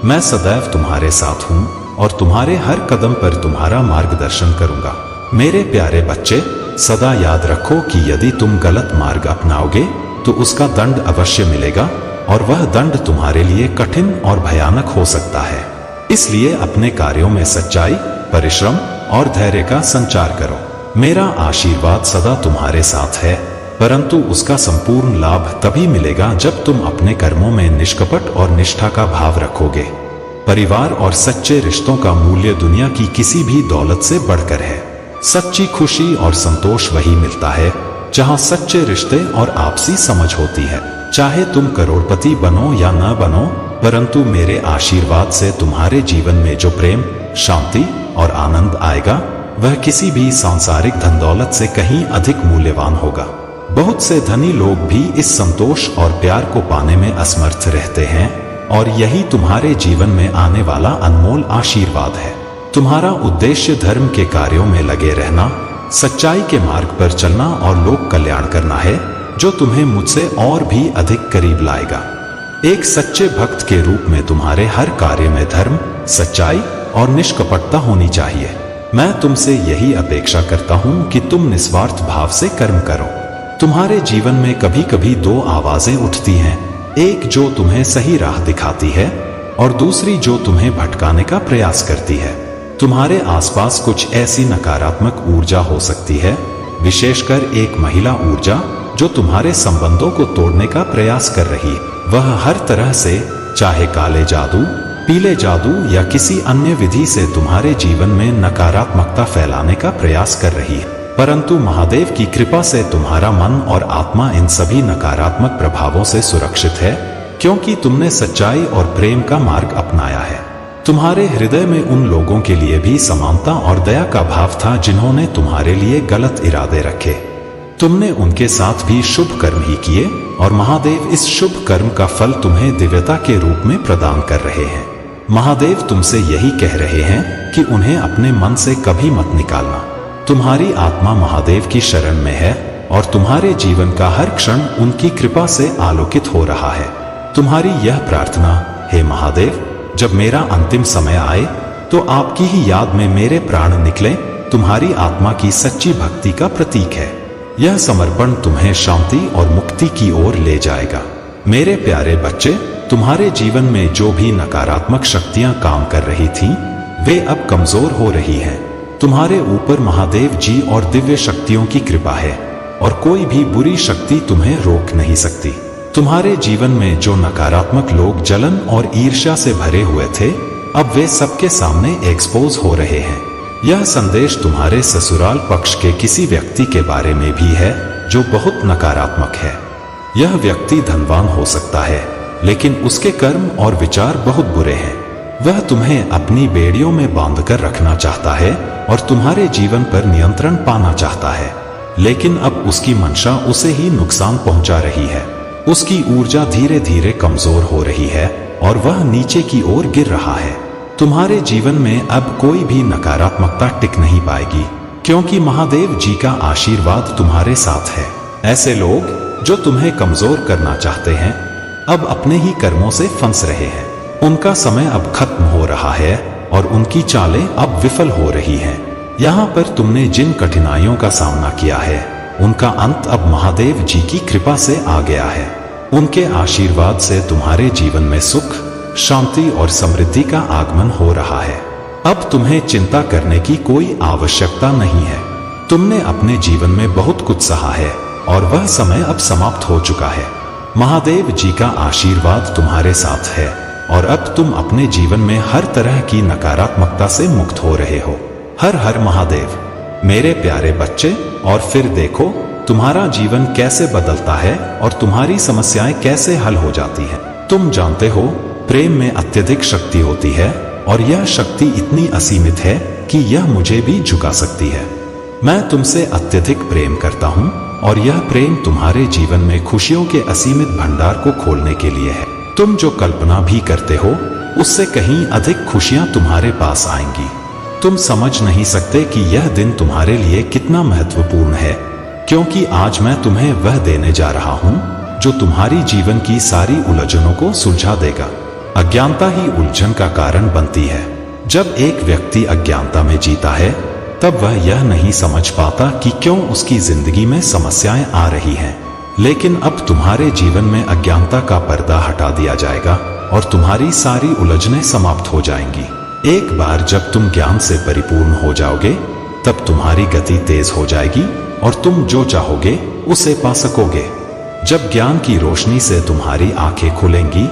मैं सदैव तुम्हारे साथ हूँ और तुम्हारे हर कदम पर तुम्हारा मार्गदर्शन करूंगा। मेरे प्यारे बच्चे, सदा याद रखो कि यदि तुम गलत मार्ग अपनाओगे तो उसका दंड अवश्य मिलेगा, और वह दंड तुम्हारे लिए कठिन और भयानक हो सकता है। इसलिए अपने कार्यों में सच्चाई, परिश्रम और धैर्य का संचार करो। मेरा आशीर्वाद सदा तुम्हारे साथ है। परंतु उसका संपूर्ण लाभ तभी मिलेगा जब तुम अपने कर्मों में निष्कपट और निष्ठा का भाव रखोगे। परिवार और सच्चे रिश्तों का मूल्य दुनिया की किसी भी दौलत से बढ़कर है। सच्ची खुशी और संतोष वही मिलता है जहां सच्चे रिश्ते और आपसी समझ होती है। चाहे तुम करोड़पति बनो या न बनो, परंतु मेरे आशीर्वाद से तुम्हारे जीवन में जो प्रेम, शांति और आनंद आएगा वह किसी भी सांसारिक धन दौलत से कहीं अधिक मूल्यवान होगा। बहुत से धनी लोग भी इस संतोष और प्यार को पाने में असमर्थ रहते हैं और यही तुम्हारे जीवन में आने वाला अनमोल आशीर्वाद है। तुम्हारा उद्देश्य धर्म के कार्यों में लगे रहना, सच्चाई के मार्ग पर चलना और लोक कल्याण करना है, जो तुम्हें मुझसे और भी अधिक करीब लाएगा। एक सच्चे भक्त के रूप में तुम्हारे हर कार्य में धर्म, सच्चाई और निष्कपटता होनी चाहिए। मैं तुमसे यही अपेक्षा करता हूं कि तुम निस्वार्थ भाव से कर्म करो। तुम्हारे जीवन में कभी कभी दो आवाजें उठती हैं, एक जो तुम्हें सही राह दिखाती है और दूसरी जो तुम्हें भटकाने का प्रयास करती है। तुम्हारे आसपास कुछ ऐसी नकारात्मक ऊर्जा हो सकती है, विशेषकर एक महिला ऊर्जा जो तुम्हारे संबंधों को तोड़ने का प्रयास कर रही है। वह हर तरह से, चाहे काले जादू, पीले जादू या किसी अन्य विधि से तुम्हारे जीवन में नकारात्मकता फैलाने का प्रयास कर रही है। परंतु महादेव की कृपा से तुम्हारा मन और आत्मा इन सभी नकारात्मक प्रभावों से सुरक्षित है, क्योंकि तुमने सच्चाई और प्रेम का मार्ग अपनाया है। तुम्हारे हृदय में उन लोगों के लिए भी समानता और दया का भाव था जिन्होंने तुम्हारे लिए गलत इरादे रखे। तुमने उनके साथ भी शुभ कर्म ही किए और महादेव इस शुभ कर्म का फल तुम्हें दिव्यता के रूप में प्रदान कर रहे हैं। महादेव तुमसे यही कह रहे हैं कि उन्हें अपने मन से कभी मत निकालना। तुम्हारी आत्मा महादेव की शरण में है और तुम्हारे जीवन का हर क्षण उनकी कृपा से आलोकित हो रहा है। तुम्हारी यह प्रार्थना, हे महादेव, जब मेरा अंतिम समय आए तो आपकी ही याद में मेरे प्राण निकले, तुम्हारी आत्मा की सच्ची भक्ति का प्रतीक है। यह समर्पण तुम्हें शांति और मुक्ति की ओर ले जाएगा। मेरे प्यारे बच्चे, तुम्हारे जीवन में जो भी नकारात्मक शक्तियां काम कर रही थीं, वे अब कमजोर हो रही हैं। तुम्हारे ऊपर महादेव जी और दिव्य शक्तियों की कृपा है और कोई भी बुरी शक्ति तुम्हें रोक नहीं सकती। तुम्हारे जीवन में जो नकारात्मक लोग जलन और ईर्ष्या से भरे हुए थे, अब वे सबके सामने एक्सपोज हो रहे हैं। यह संदेश तुम्हारे ससुराल पक्ष के किसी व्यक्ति के बारे में भी है जो बहुत नकारात्मक है। यह व्यक्ति धनवान हो सकता है, लेकिन उसके कर्म और विचार बहुत बुरे हैं। वह तुम्हें अपनी बेड़ियों में बांधकर रखना चाहता है और तुम्हारे जीवन पर नियंत्रण पाना चाहता है, लेकिन अब उसकी मंशा उसे ही नुकसान पहुंचा रही है। उसकी ऊर्जा धीरे धीरे कमजोर हो रही है और वह नीचे की ओर गिर रहा है। तुम्हारे जीवन में अब कोई भी नकारात्मकता टिक नहीं पाएगी, क्योंकि महादेव जी का आशीर्वाद तुम्हारे साथ है। ऐसे लोग जो तुम्हें कमजोर करना चाहते हैं, अब अपने ही कर्मों से फंस रहे हैं। उनका समय अब खत्म हो रहा है और उनकी चालें अब विफल हो रही हैं। यहाँ पर तुमने जिन कठिनाइयों का सामना किया है, उनका अंत अब महादेव जी की कृपा से आ गया है। उनके आशीर्वाद से तुम्हारे जीवन में सुख, शांति और समृद्धि का आगमन हो रहा है। अब तुम्हें चिंता करने की कोई आवश्यकता नहीं है। तुमने अपने जीवन में बहुत कुछ सहा है और वह समय अब समाप्त हो चुका है। महादेव जी का आशीर्वाद तुम्हारे साथ है और अब तुम अपने जीवन में हर तरह की नकारात्मकता से मुक्त हो रहे हो। हर हर महादेव। मेरे प्यारे बच्चे, और फिर देखो तुम्हारा जीवन कैसे बदलता है और तुम्हारी समस्याएं कैसे हल हो जाती हैं। तुम जानते हो, प्रेम में अत्यधिक शक्ति होती है और यह शक्ति इतनी असीमित है कि यह मुझे भी झुका सकती है। मैं तुमसे अत्यधिक प्रेम करता हूँ और यह प्रेम तुम्हारे जीवन में खुशियों के असीमित भंडार को खोलने के लिए है। तुम जो कल्पना भी करते हो, उससे कहीं अधिक खुशियां तुम्हारे पास आएंगी। तुम समझ नहीं सकते कि यह दिन तुम्हारे लिए कितना महत्वपूर्ण है, क्योंकि आज मैं तुम्हें वह देने जा रहा हूं जो तुम्हारी जीवन की सारी उलझनों को सुलझा देगा। अज्ञानता ही उलझन का कारण बनती है। जब एक व्यक्ति अज्ञानता में जीता है, तब वह यह नहीं समझ पाता कि क्यों उसकी जिंदगी में समस्याएं आ रही हैं। लेकिन अब तुम्हारे जीवन में अज्ञानता का पर्दा हटा दिया जाएगा और तुम्हारी सारी उलझनें समाप्त हो जाएंगी। एक बार जब तुम ज्ञान से परिपूर्ण हो जाओगे, तब तुम्हारी गति तेज हो जाएगी और तुम जो चाहोगे उसे पा सकोगे। जब ज्ञान की रोशनी से तुम्हारी आंखें खुलेंगी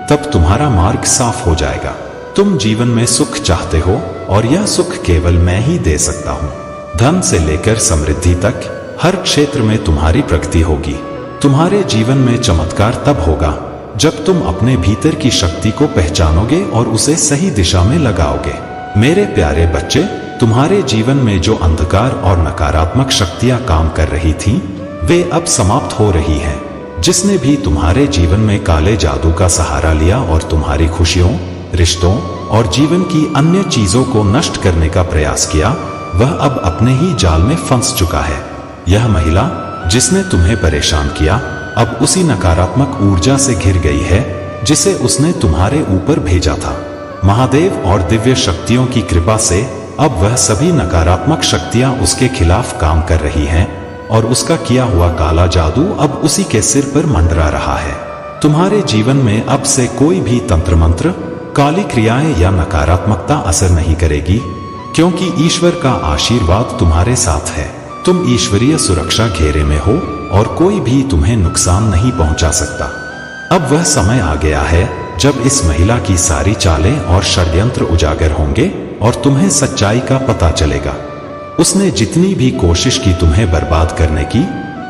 तब तुम्हारा मार्ग साफ हो जाएगा। तुम जीवन में सुख चाहते हो और यह सुख केवल मैं ही दे सकता हूँ। धन से लेकर समृद्धि तक हर क्षेत्र में तुम्हारी प्रगति होगी। तुम्हारे जीवन में चमत्कार तब होगा जब तुम अपने भीतर की शक्ति को पहचानोगे और उसे सही दिशा में लगाओगे। मेरे प्यारे बच्चे, तुम्हारे जीवन में जो अंधकार और नकारात्मक शक्तियां काम कर रही थीं, वे अब समाप्त हो रही हैं। जिसने भी तुम्हारे जीवन में काले जादू का सहारा लिया और तुम्हारी खुशियों, रिश्तों और जीवन की अन्य चीजों को नष्ट करने का प्रयास किया, वह अब अपने ही जाल में फंस चुका है। यह महिला जिसने तुम्हें परेशान किया, अब उसी नकारात्मक ऊर्जा से घिर गई है जिसे उसने तुम्हारे ऊपर भेजा था। महादेव और दिव्य शक्तियों की कृपा से अब वह सभी नकारात्मक शक्तियां उसके खिलाफ काम कर रही हैं और उसका किया हुआ काला जादू अब उसी के सिर पर मंडरा रहा है। तुम्हारे जीवन में अब से कोई भी तंत्र मंत्र, काली क्रियाएं या नकारात्मकता असर नहीं करेगी, क्योंकि ईश्वर का आशीर्वाद तुम्हारे साथ है। तुम ईश्वरीय सुरक्षा घेरे में हो और कोई भी तुम्हें नुकसान नहीं पहुंचा सकता। अब वह समय आ गया है जब इस महिला की सारी चालें और षड्यंत्र उजागर होंगे और तुम्हें सच्चाई का पता चलेगा। उसने जितनी भी कोशिश की तुम्हें बर्बाद करने की,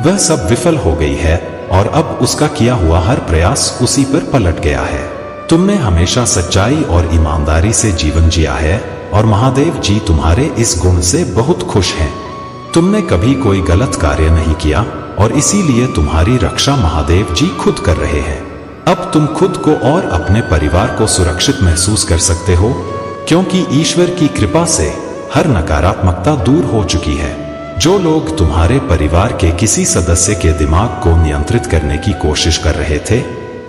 वह सब विफल हो गई है और अब उसका किया हुआ हर प्रयास उसी पर पलट गया है। तुमने हमेशा सच्चाई और ईमानदारी से जीवन जिया है और महादेव जी तुम्हारे इस गुण से बहुत खुश हैं। तुमने कभी कोई गलत कार्य नहीं किया और इसीलिए तुम्हारी रक्षा महादेव जी खुद कर रहे हैं। अब तुम खुद को और अपने परिवार को सुरक्षित महसूस कर सकते हो, क्योंकि ईश्वर की कृपा से हर नकारात्मकता दूर हो चुकी है। जो लोग तुम्हारे परिवार के किसी सदस्य के दिमाग को नियंत्रित करने की कोशिश कर रहे थे,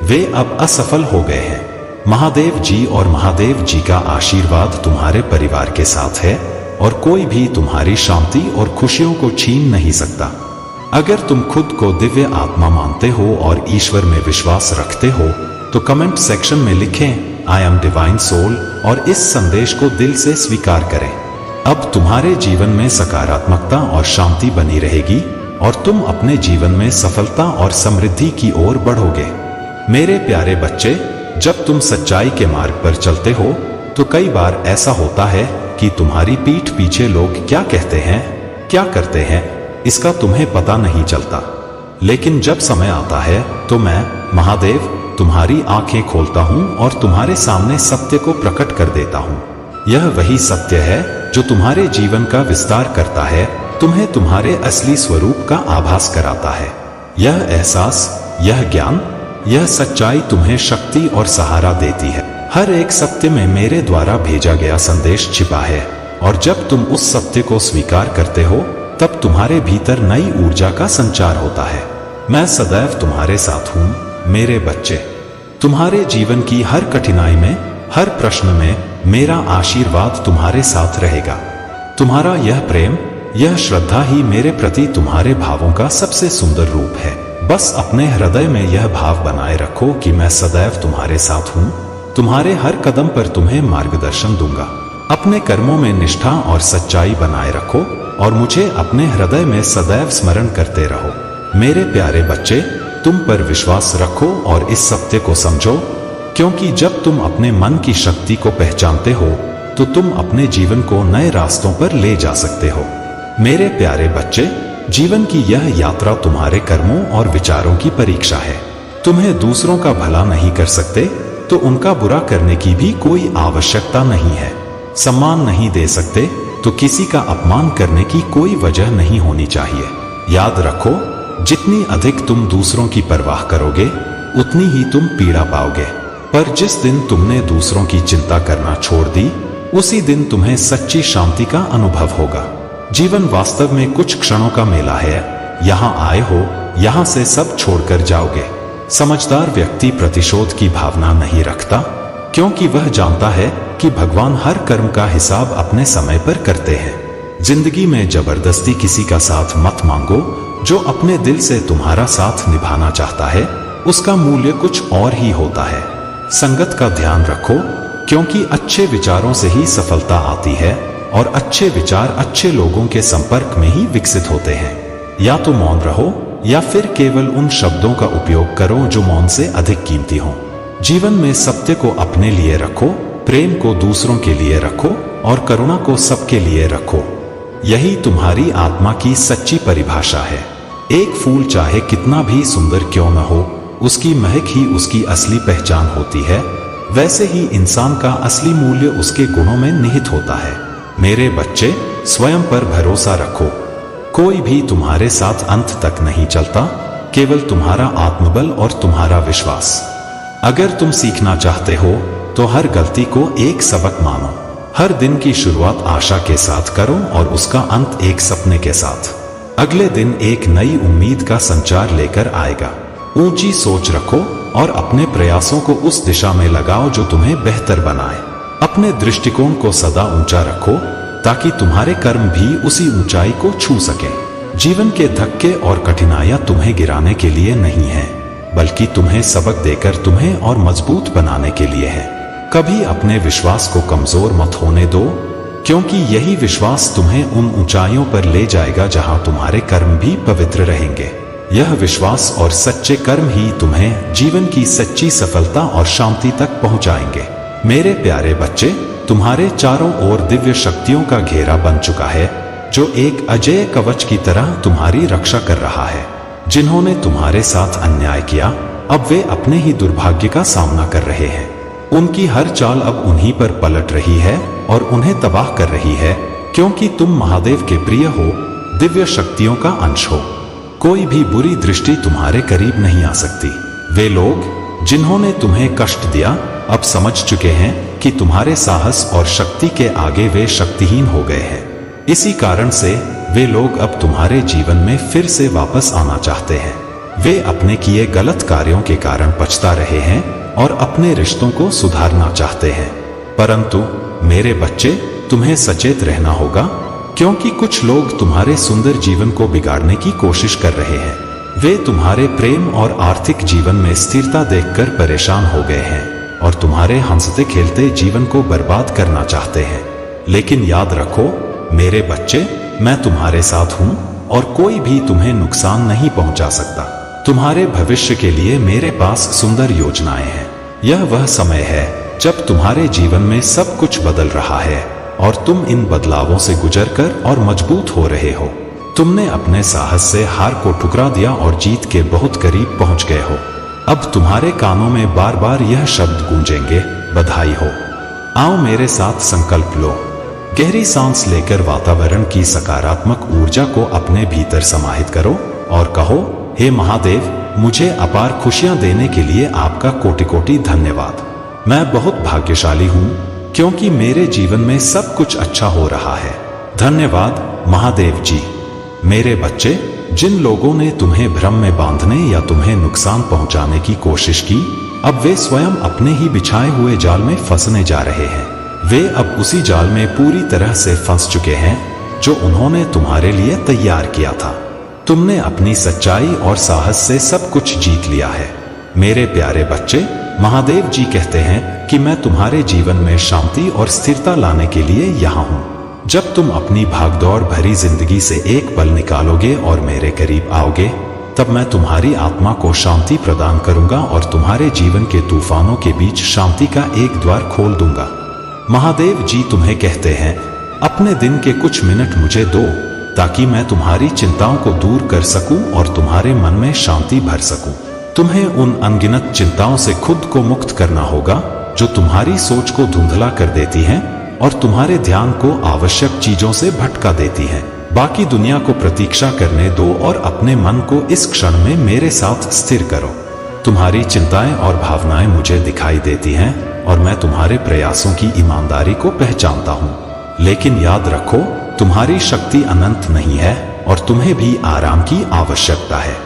वे अब असफल हो गए हैं। महादेव जी और महादेव जी का आशीर्वाद तुम्हारे परिवार के साथ है और कोई भी तुम्हारी शांति और खुशियों को छीन नहीं सकता। अगर तुम खुद को दिव्य आत्मा मानते हो और ईश्वर में विश्वास रखते हो तो कमेंट सेक्शन में लिखें आई एम डिवाइन सोल और इस संदेश को दिल से स्वीकार करें। अब तुम्हारे जीवन में सकारात्मकता और शांति बनी रहेगी और तुम अपने जीवन में सफलता और समृद्धि की ओर बढ़ोगे। मेरे प्यारे बच्चे, जब तुम सच्चाई के मार्ग पर चलते हो तो कई बार ऐसा होता है कि तुम्हारी पीठ पीछे लोग क्या कहते हैं, क्या करते हैं, इसका तुम्हें पता नहीं चलता। लेकिन जब समय आता है तो मैं महादेव तुम्हारी आंखें खोलता हूं और तुम्हारे सामने सत्य को प्रकट कर देता हूं। यह वही सत्य है जो तुम्हारे जीवन का विस्तार करता है, तुम्हें तुम्हारे असली स्वरूप का आभास कराता है। यह एहसास, यह ज्ञान, यह सच्चाई तुम्हें शक्ति और सहारा देती है। हर एक सत्य में मेरे द्वारा भेजा गया संदेश छिपा है और जब तुम उस सत्य को स्वीकार करते हो तब तुम्हारे भीतर नई ऊर्जा का संचार होता है। मैं सदैव तुम्हारे साथ हूँ मेरे बच्चे। तुम्हारे जीवन की हर कठिनाई में, हर प्रश्न में मेरा आशीर्वाद तुम्हारे साथ रहेगा। तुम्हारा यह प्रेम, यह श्रद्धा ही मेरे प्रति तुम्हारे भावों का सबसे सुंदर रूप है। बस अपने हृदय में यह भाव बनाए रखो कि मैं सदैव तुम्हारे साथ हूँ, तुम्हारे हर कदम पर तुम्हें मार्गदर्शन दूंगा। अपने कर्मों में निष्ठा और सच्चाई बनाए रखो और मुझे अपने हृदय में सदैव स्मरण करते रहो। मेरे प्यारे बच्चे, तुम पर विश्वास रखो और इस सत्य को समझो, क्योंकि जब तुम अपने मन की शक्ति को पहचानते हो तो तुम अपने जीवन को नए रास्तों पर ले जा सकते हो। मेरे प्यारे बच्चे, जीवन की यह यात्रा तुम्हारे कर्मों और विचारों की परीक्षा है। तुम्हें दूसरों का भला नहीं कर सकते तो उनका बुरा करने की भी कोई आवश्यकता नहीं है। सम्मान नहीं दे सकते तो किसी का अपमान करने की कोई वजह नहीं होनी चाहिए। याद रखो, जितनी अधिक तुम दूसरों की परवाह करोगे उतनी ही तुम पीड़ा पाओगे। पर जिस दिन तुमने दूसरों की चिंता करना छोड़ दी, उसी दिन तुम्हें सच्ची शांति का अनुभव होगा। जीवन वास्तव में कुछ क्षणों का मेला है। यहाँ आए हो, यहाँ से सब छोड़कर जाओगे। समझदार व्यक्ति प्रतिशोध की भावना नहीं रखता, क्योंकि वह जानता है कि भगवान हर कर्म का हिसाब अपने समय पर करते हैं। जिंदगी में जबरदस्ती किसी का साथ मत मांगो। जो अपने दिल से तुम्हारा साथ निभाना चाहता है उसका मूल्य कुछ और ही होता है। संगत का ध्यान रखो, क्योंकि अच्छे विचारों से ही सफलता आती है और अच्छे विचार अच्छे लोगों के संपर्क में ही विकसित होते हैं। या तो मौन रहो या फिर केवल उन शब्दों का उपयोग करो जो मौन से अधिक कीमती हों। जीवन में सत्य को अपने लिए रखो, प्रेम को दूसरों के लिए रखो और करुणा को सबके लिए रखो। यही तुम्हारी आत्मा की सच्ची परिभाषा है। एक फूल चाहे कितना भी सुंदर क्यों न हो, उसकी महक ही उसकी असली पहचान होती है। वैसे ही इंसान का असली मूल्य उसके गुणों में निहित होता है। मेरे बच्चे, स्वयं पर भरोसा रखो। कोई भी तुम्हारे साथ अंत तक नहीं चलता, केवल तुम्हारा आत्मबल और तुम्हारा विश्वास। अगर तुम सीखना चाहते हो तो हर गलती को एक सबक मानो। हर दिन की शुरुआत आशा के साथ करो और उसका अंत एक सपने के साथ। अगले दिन एक नई उम्मीद का संचार लेकर आएगा। ऊंची सोच रखो और अपने प्रयासों को उस दिशा में लगाओ जो तुम्हें बेहतर बनाए। अपने दृष्टिकोण को सदा ऊंचा रखो ताकि तुम्हारे कर्म भी उसी ऊंचाई को छू सकें। जीवन के धक्के और कठिनाइयां तुम्हें गिराने के लिए नहीं है, बल्कि तुम्हें सबक देकर तुम्हें और मजबूत बनाने के लिए है। कभी अपने विश्वास को कमजोर मत होने दो, क्योंकि यही विश्वास तुम्हें उन ऊंचाइयों पर ले जाएगा जहां तुम्हारे कर्म भी पवित्र रहेंगे। यह विश्वास और सच्चे कर्म ही तुम्हें जीवन की सच्ची सफलता और शांति तक पहुंचाएंगे। मेरे प्यारे बच्चे, तुम्हारे चारों ओर दिव्य शक्तियों का घेरा बन चुका है, जो एक अजेय कवच की तरह तुम्हारी रक्षा कर रहा है। जिन्होंने तुम्हारे साथ अन्याय किया, अब वे अपने ही दुर्भाग्य का सामना कर रहे हैं। उनकी हर चाल अब उन्हीं पर पलट रही है और उन्हें तबाह कर रही है, क्योंकि तुम महादेव के प्रिय हो, दिव्य शक्तियों का अंश हो। कोई भी बुरी दृष्टि तुम्हारे करीब नहीं आ सकती। वे लोग जिन्होंने तुम्हें कष्ट दिया, अब समझ चुके हैं कि तुम्हारे साहस और शक्ति के आगे वे शक्तिहीन हो गए हैं। इसी कारण से वे लोग अब तुम्हारे जीवन में फिर से वापस आना चाहते हैं। वे अपने किए गलत कार्यों के कारण पछता रहे हैं और अपने रिश्तों को सुधारना चाहते हैं। परंतु मेरे बच्चे, तुम्हें सचेत रहना होगा, क्योंकि कुछ लोग तुम्हारे सुंदर जीवन को बिगाड़ने की कोशिश कर रहे हैं। वे तुम्हारे प्रेम और आर्थिक जीवन में स्थिरता देखकर परेशान हो गए हैं और तुम्हारे हंसते खेलते जीवन को बर्बाद करना चाहते हैं। लेकिन याद रखो मेरे बच्चे, मैं तुम्हारे साथ हूं और कोई भी तुम्हें नुकसान नहीं पहुंचा सकता। तुम्हारे भविष्य के लिए मेरे पास सुंदर योजनाएं हैं। यह वह समय है जब तुम्हारे जीवन में सब कुछ बदल रहा है और तुम इन बदलावों से गुजरकर और मजबूत हो रहे हो। तुमने अपने साहस से हार को ठुकरा दिया और जीत के बहुत करीब पहुंच गए हो। अब तुम्हारे कानों में बार बार यह शब्द गूंजेंगे, बधाई हो। आओ मेरे साथ संकल्प लो। गहरी सांस लेकर वातावरण की सकारात्मक ऊर्जा को अपने भीतर समाहित करो और कहो, हे महादेव, मुझे अपार खुशियां देने के लिए आपका कोटि कोटि धन्यवाद। मैं बहुत भाग्यशाली हूं, क्योंकि मेरे जीवन में सब कुछ अच्छा हो रहा है। धन्यवाद महादेव जी। मेरे बच्चे, जिन लोगों ने तुम्हें भ्रम में बांधने या तुम्हें नुकसान पहुंचाने की कोशिश की, अब वे स्वयं अपने ही बिछाए हुए जाल में फंसने जा रहे हैं। वे अब उसी जाल में पूरी तरह से फंस चुके हैं जो उन्होंने तुम्हारे लिए तैयार किया था। तुमने अपनी सच्चाई और साहस से सब कुछ जीत लिया है। मेरे प्यारे बच्चे, महादेव जी कहते हैं कि मैं तुम्हारे जीवन में शांति और स्थिरता लाने के लिए यहाँ हूँ। जब तुम अपनी भागदौड़ भरी जिंदगी से एक पल निकालोगे और मेरे करीब आओगे, तब मैं तुम्हारी आत्मा को शांति प्रदान करूंगा और तुम्हारे जीवन के तूफानों के बीच शांति का एक द्वार खोल दूंगा। महादेव जी तुम्हें कहते हैं, अपने दिन के कुछ मिनट मुझे दो, ताकि मैं तुम्हारी चिंताओं को दूर कर सकूं और तुम्हारे मन में शांति भर सकूं। तुम्हें उन अनगिनत चिंताओं से खुद को मुक्त करना होगा जो तुम्हारी सोच को धुंधला कर देती हैं और तुम्हारे ध्यान को आवश्यक चीजों से भटका देती हैं। बाकी दुनिया को प्रतीक्षा करने दो और अपने मन को इस क्षण में मेरे साथ स्थिर करो। तुम्हारी चिंताएं और भावनाएं मुझे दिखाई देती हैं और मैं तुम्हारे प्रयासों की ईमानदारी को पहचानता हूँ। लेकिन याद रखो, तुम्हारी शक्ति अनंत नहीं है और तुम्हें भी आराम की आवश्यकता है।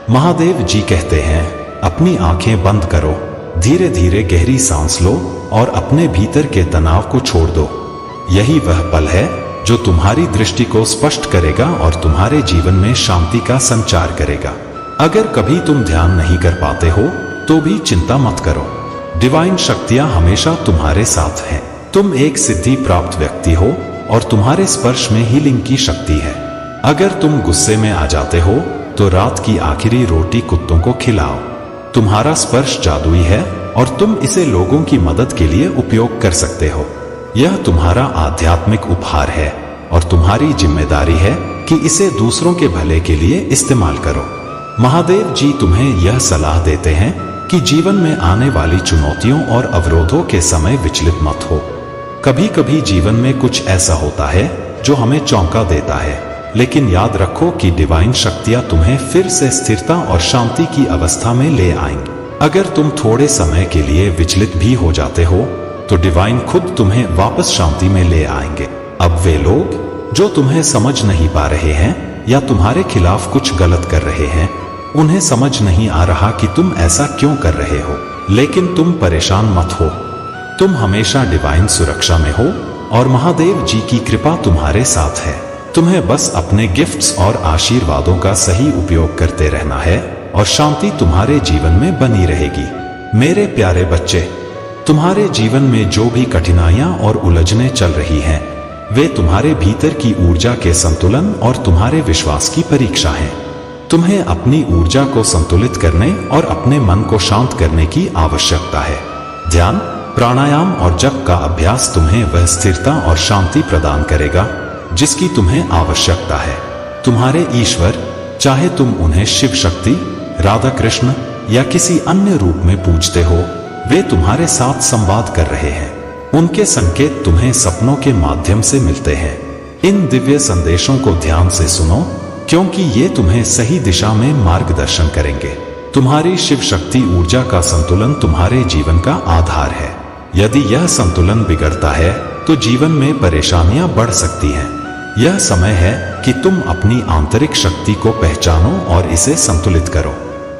महादेव जी कहते हैं, अपनी आंखें बंद करो, धीरे धीरे गहरी सांस लो और अपने भीतर के तनाव को छोड़ दो। यही वह पल है जो तुम्हारी दृष्टि को स्पष्ट करेगा और तुम्हारे जीवन में शांति का संचार करेगा। अगर कभी तुम ध्यान नहीं कर पाते हो तो भी चिंता मत करो। डिवाइन शक्तियां हमेशा तुम्हारे साथ हैं। तुम एक सिद्धि प्राप्त व्यक्ति हो और तुम्हारे स्पर्श में हीलिंग की शक्ति है। अगर तुम गुस्से में आ जाते हो तो रात की आखिरी रोटी कुत्तों को खिलाओ। तुम्हारा स्पर्श जादुई है और तुम इसे लोगों की मदद के लिए उपयोग कर सकते हो। यह तुम्हारा आध्यात्मिक उपहार है और तुम्हारी जिम्मेदारी है कि इसे दूसरों के भले के लिए इस्तेमाल करो। महादेव जी तुम्हें यह सलाह देते हैं कि जीवन में आने वाली चुनौतियों और अवरोधों के समय विचलित मत हो। कभी कभी जीवन में कुछ ऐसा होता है जो हमें चौंका देता है, लेकिन याद रखो कि डिवाइन शक्तियां तुम्हें फिर से स्थिरता और शांति की अवस्था में ले आएंगी। अगर तुम थोड़े समय के लिए विचलित भी हो जाते हो तो डिवाइन खुद तुम्हें वापस शांति में ले आएंगे। अब वे लोग जो तुम्हें समझ नहीं पा रहे हैं या तुम्हारे खिलाफ कुछ गलत कर रहे हैं, उन्हें समझ नहीं आ रहा कि तुम ऐसा क्यों कर रहे हो, लेकिन तुम परेशान मत हो। तुम हमेशा डिवाइन सुरक्षा में हो और महादेव जी की कृपा तुम्हारे साथ है। तुम्हें बस अपने गिफ्ट्स और आशीर्वादों का सही उपयोग करते रहना है और शांति तुम्हारे जीवन में बनी रहेगी। मेरे प्यारे बच्चे, तुम्हारे जीवन में जो भी कठिनाइयां और उलझनें चल रही हैं, वे तुम्हारे भीतर की ऊर्जा के संतुलन और तुम्हारे विश्वास की परीक्षा हैं। तुम्हें अपनी ऊर्जा को संतुलित करने और अपने मन को शांत करने की आवश्यकता है। ध्यान, प्राणायाम और जप का अभ्यास तुम्हें वह स्थिरता और शांति प्रदान करेगा जिसकी तुम्हें आवश्यकता है। तुम्हारे ईश्वर, चाहे तुम उन्हें शिव शक्ति, राधा कृष्ण या किसी अन्य रूप में पूजते हो, वे तुम्हारे साथ संवाद कर रहे हैं। उनके संकेत तुम्हें सपनों के माध्यम से मिलते हैं। इन दिव्य संदेशों को ध्यान से सुनो, क्योंकि ये तुम्हें सही दिशा में मार्गदर्शन करेंगे। तुम्हारी शिव शक्ति ऊर्जा का संतुलन तुम्हारे जीवन का आधार है। यदि यह संतुलन बिगड़ता है तो जीवन में परेशानियां बढ़ सकती हैं। यह समय है कि तुम अपनी आंतरिक शक्ति को पहचानो और इसे संतुलित करो।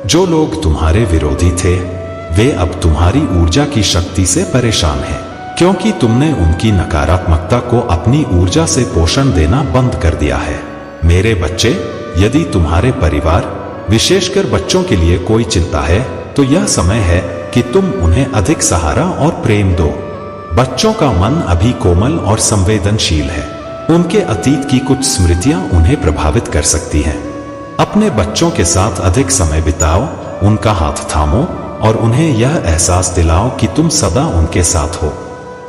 जो लोग तुम्हारे विरोधी थे, वे अब तुम्हारी ऊर्जा की शक्ति से परेशान हैं, क्योंकि तुमने उनकी नकारात्मकता को अपनी ऊर्जा से पोषण देना बंद कर दिया है। मेरे बच्चे, यदि तुम्हारे परिवार, विशेषकर बच्चों के लिए कोई चिंता है, तो यह समय है कि तुम उन्हें अधिक सहारा और प्रेम दो। बच्चों का मन अभी कोमल और संवेदनशील है। उनके अतीत की कुछ स्मृतियां उन्हें प्रभावित कर सकती हैं। अपने बच्चों के साथ अधिक समय बिताओ, उनका हाथ थामो और उन्हें यह एहसास दिलाओ कि तुम सदा उनके साथ हो।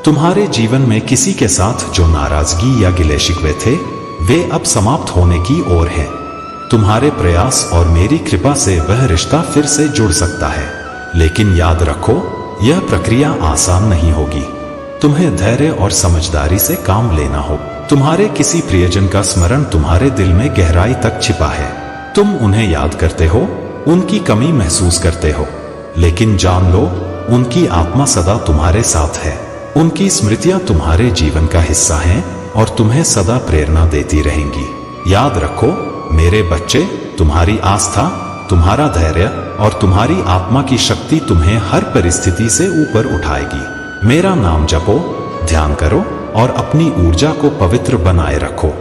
तुम्हारे जीवन में किसी के साथ जो नाराजगी या गिले शिकवे थे, वे अब समाप्त होने की ओर हैं। तुम्हारे प्रयास और मेरी कृपा से वह रिश्ता फिर से जुड़ सकता है, लेकिन याद रखो, यह प्रक्रिया आसान नहीं होगी। तुम्हें धैर्य और समझदारी से काम लेना हो। तुम्हारे किसी प्रियजन का स्मरण तुम्हारे दिल में गहराई तक छिपा है। तुम उन्हें याद करते हो, उनकी कमी महसूस करते हो, लेकिन जान लो, उनकी आत्मा सदा तुम्हारे साथ है। उनकी स्मृतियां तुम्हारे जीवन का हिस्सा हैं और तुम्हें सदा प्रेरणा देती रहेंगी। याद रखो मेरे बच्चे, तुम्हारी आस्था, तुम्हारा धैर्य और तुम्हारी आत्मा की शक्ति तुम्हें हर परिस्थिति से ऊपर उठाएगी। मेरा नाम जपो, ध्यान करो और अपनी ऊर्जा को पवित्र बनाए रखो।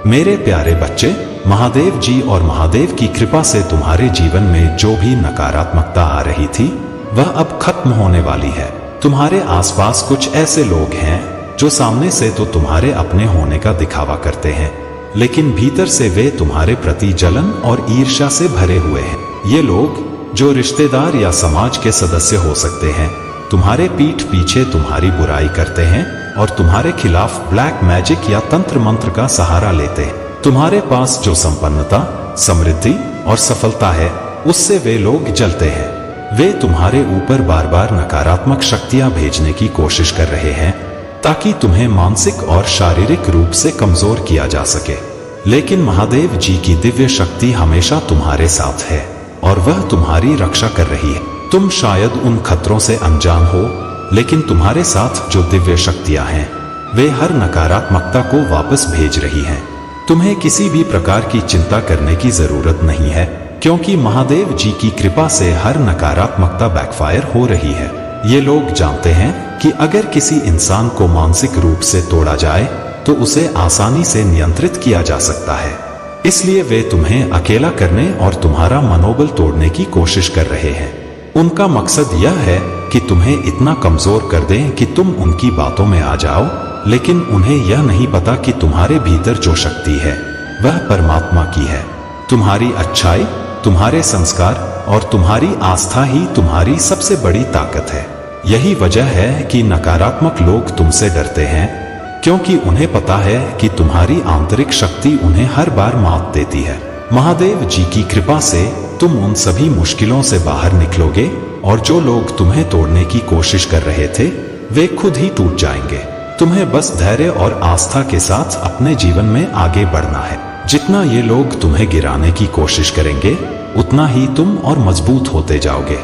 मेरे प्यारे बच्चे, महादेव जी और महादेव की कृपा से तुम्हारे जीवन में जो भी नकारात्मकता आ रही थी, वह अब खत्म होने वाली है। तुम्हारे आसपास कुछ ऐसे लोग हैं जो सामने से तो तुम्हारे अपने होने का दिखावा करते हैं, लेकिन भीतर से वे तुम्हारे प्रति जलन और ईर्ष्या से भरे हुए हैं। ये लोग, जो रिश्तेदार या समाज के सदस्य हो सकते हैं, तुम्हारे पीठ पीछे तुम्हारी बुराई करते हैं और तुम्हारे खिलाफ ब्लैक मैजिक या तंत्र मंत्र का सहारा लेते हैं। तुम्हारे पास जो संपन्नता, समृद्धि और सफलता है, उससे वे लोग जलते हैं। वे तुम्हारे ऊपर बार बार नकारात्मक शक्तियां भेजने की कोशिश कर रहे हैं ताकि तुम्हें मानसिक और शारीरिक रूप से कमजोर किया जा सके। लेकिन महादेव जी की दिव्य शक्ति हमेशा तुम्हारे साथ है और वह तुम्हारी रक्षा कर रही है। तुम शायद उन खतरों से अनजान हो, लेकिन तुम्हारे साथ जो दिव्य शक्तियां हैं, वे हर नकारात्मकता को वापस भेज रही हैं। तुम्हें किसी भी प्रकार की चिंता करने की जरूरत नहीं है, क्योंकि महादेव जी की कृपा से हर नकारात्मकता बैकफायर हो रही है। ये लोग जानते हैं कि अगर किसी इंसान को मानसिक रूप से तोड़ा जाए तो उसे आसानी से नियंत्रित किया जा सकता है। इसलिए वे तुम्हें अकेला करने और तुम्हारा मनोबल तोड़ने की कोशिश कर रहे हैं। उनका मकसद यह है कि तुम्हें इतना कमजोर कर दें कि तुम उनकी बातों में आ जाओ, लेकिन उन्हें यह नहीं पता कि तुम्हारे भीतर जो शक्ति है, वह परमात्मा की है। तुम्हारी अच्छाई, तुम्हारे संस्कार और तुम्हारी आस्था ही तुम्हारी सबसे बड़ी ताकत है। यही वजह है कि नकारात्मक लोग तुमसे डरते हैं, क्योंकि उन्हें पता है कि तुम्हारी आंतरिक शक्ति उन्हें हर बार मात देती है। महादेव जी की कृपा से तुम उन सभी मुश्किलों से बाहर निकलोगे और जो लोग तुम्हें तोड़ने की कोशिश कर रहे थे वे खुद ही टूट जाएंगे। तुम्हें बस धैर्य और आस्था के साथ अपने जीवन में आगे बढ़ना है। जितना ये लोग तुम्हें गिराने की कोशिश करेंगे उतना ही तुम और मजबूत होते जाओगे।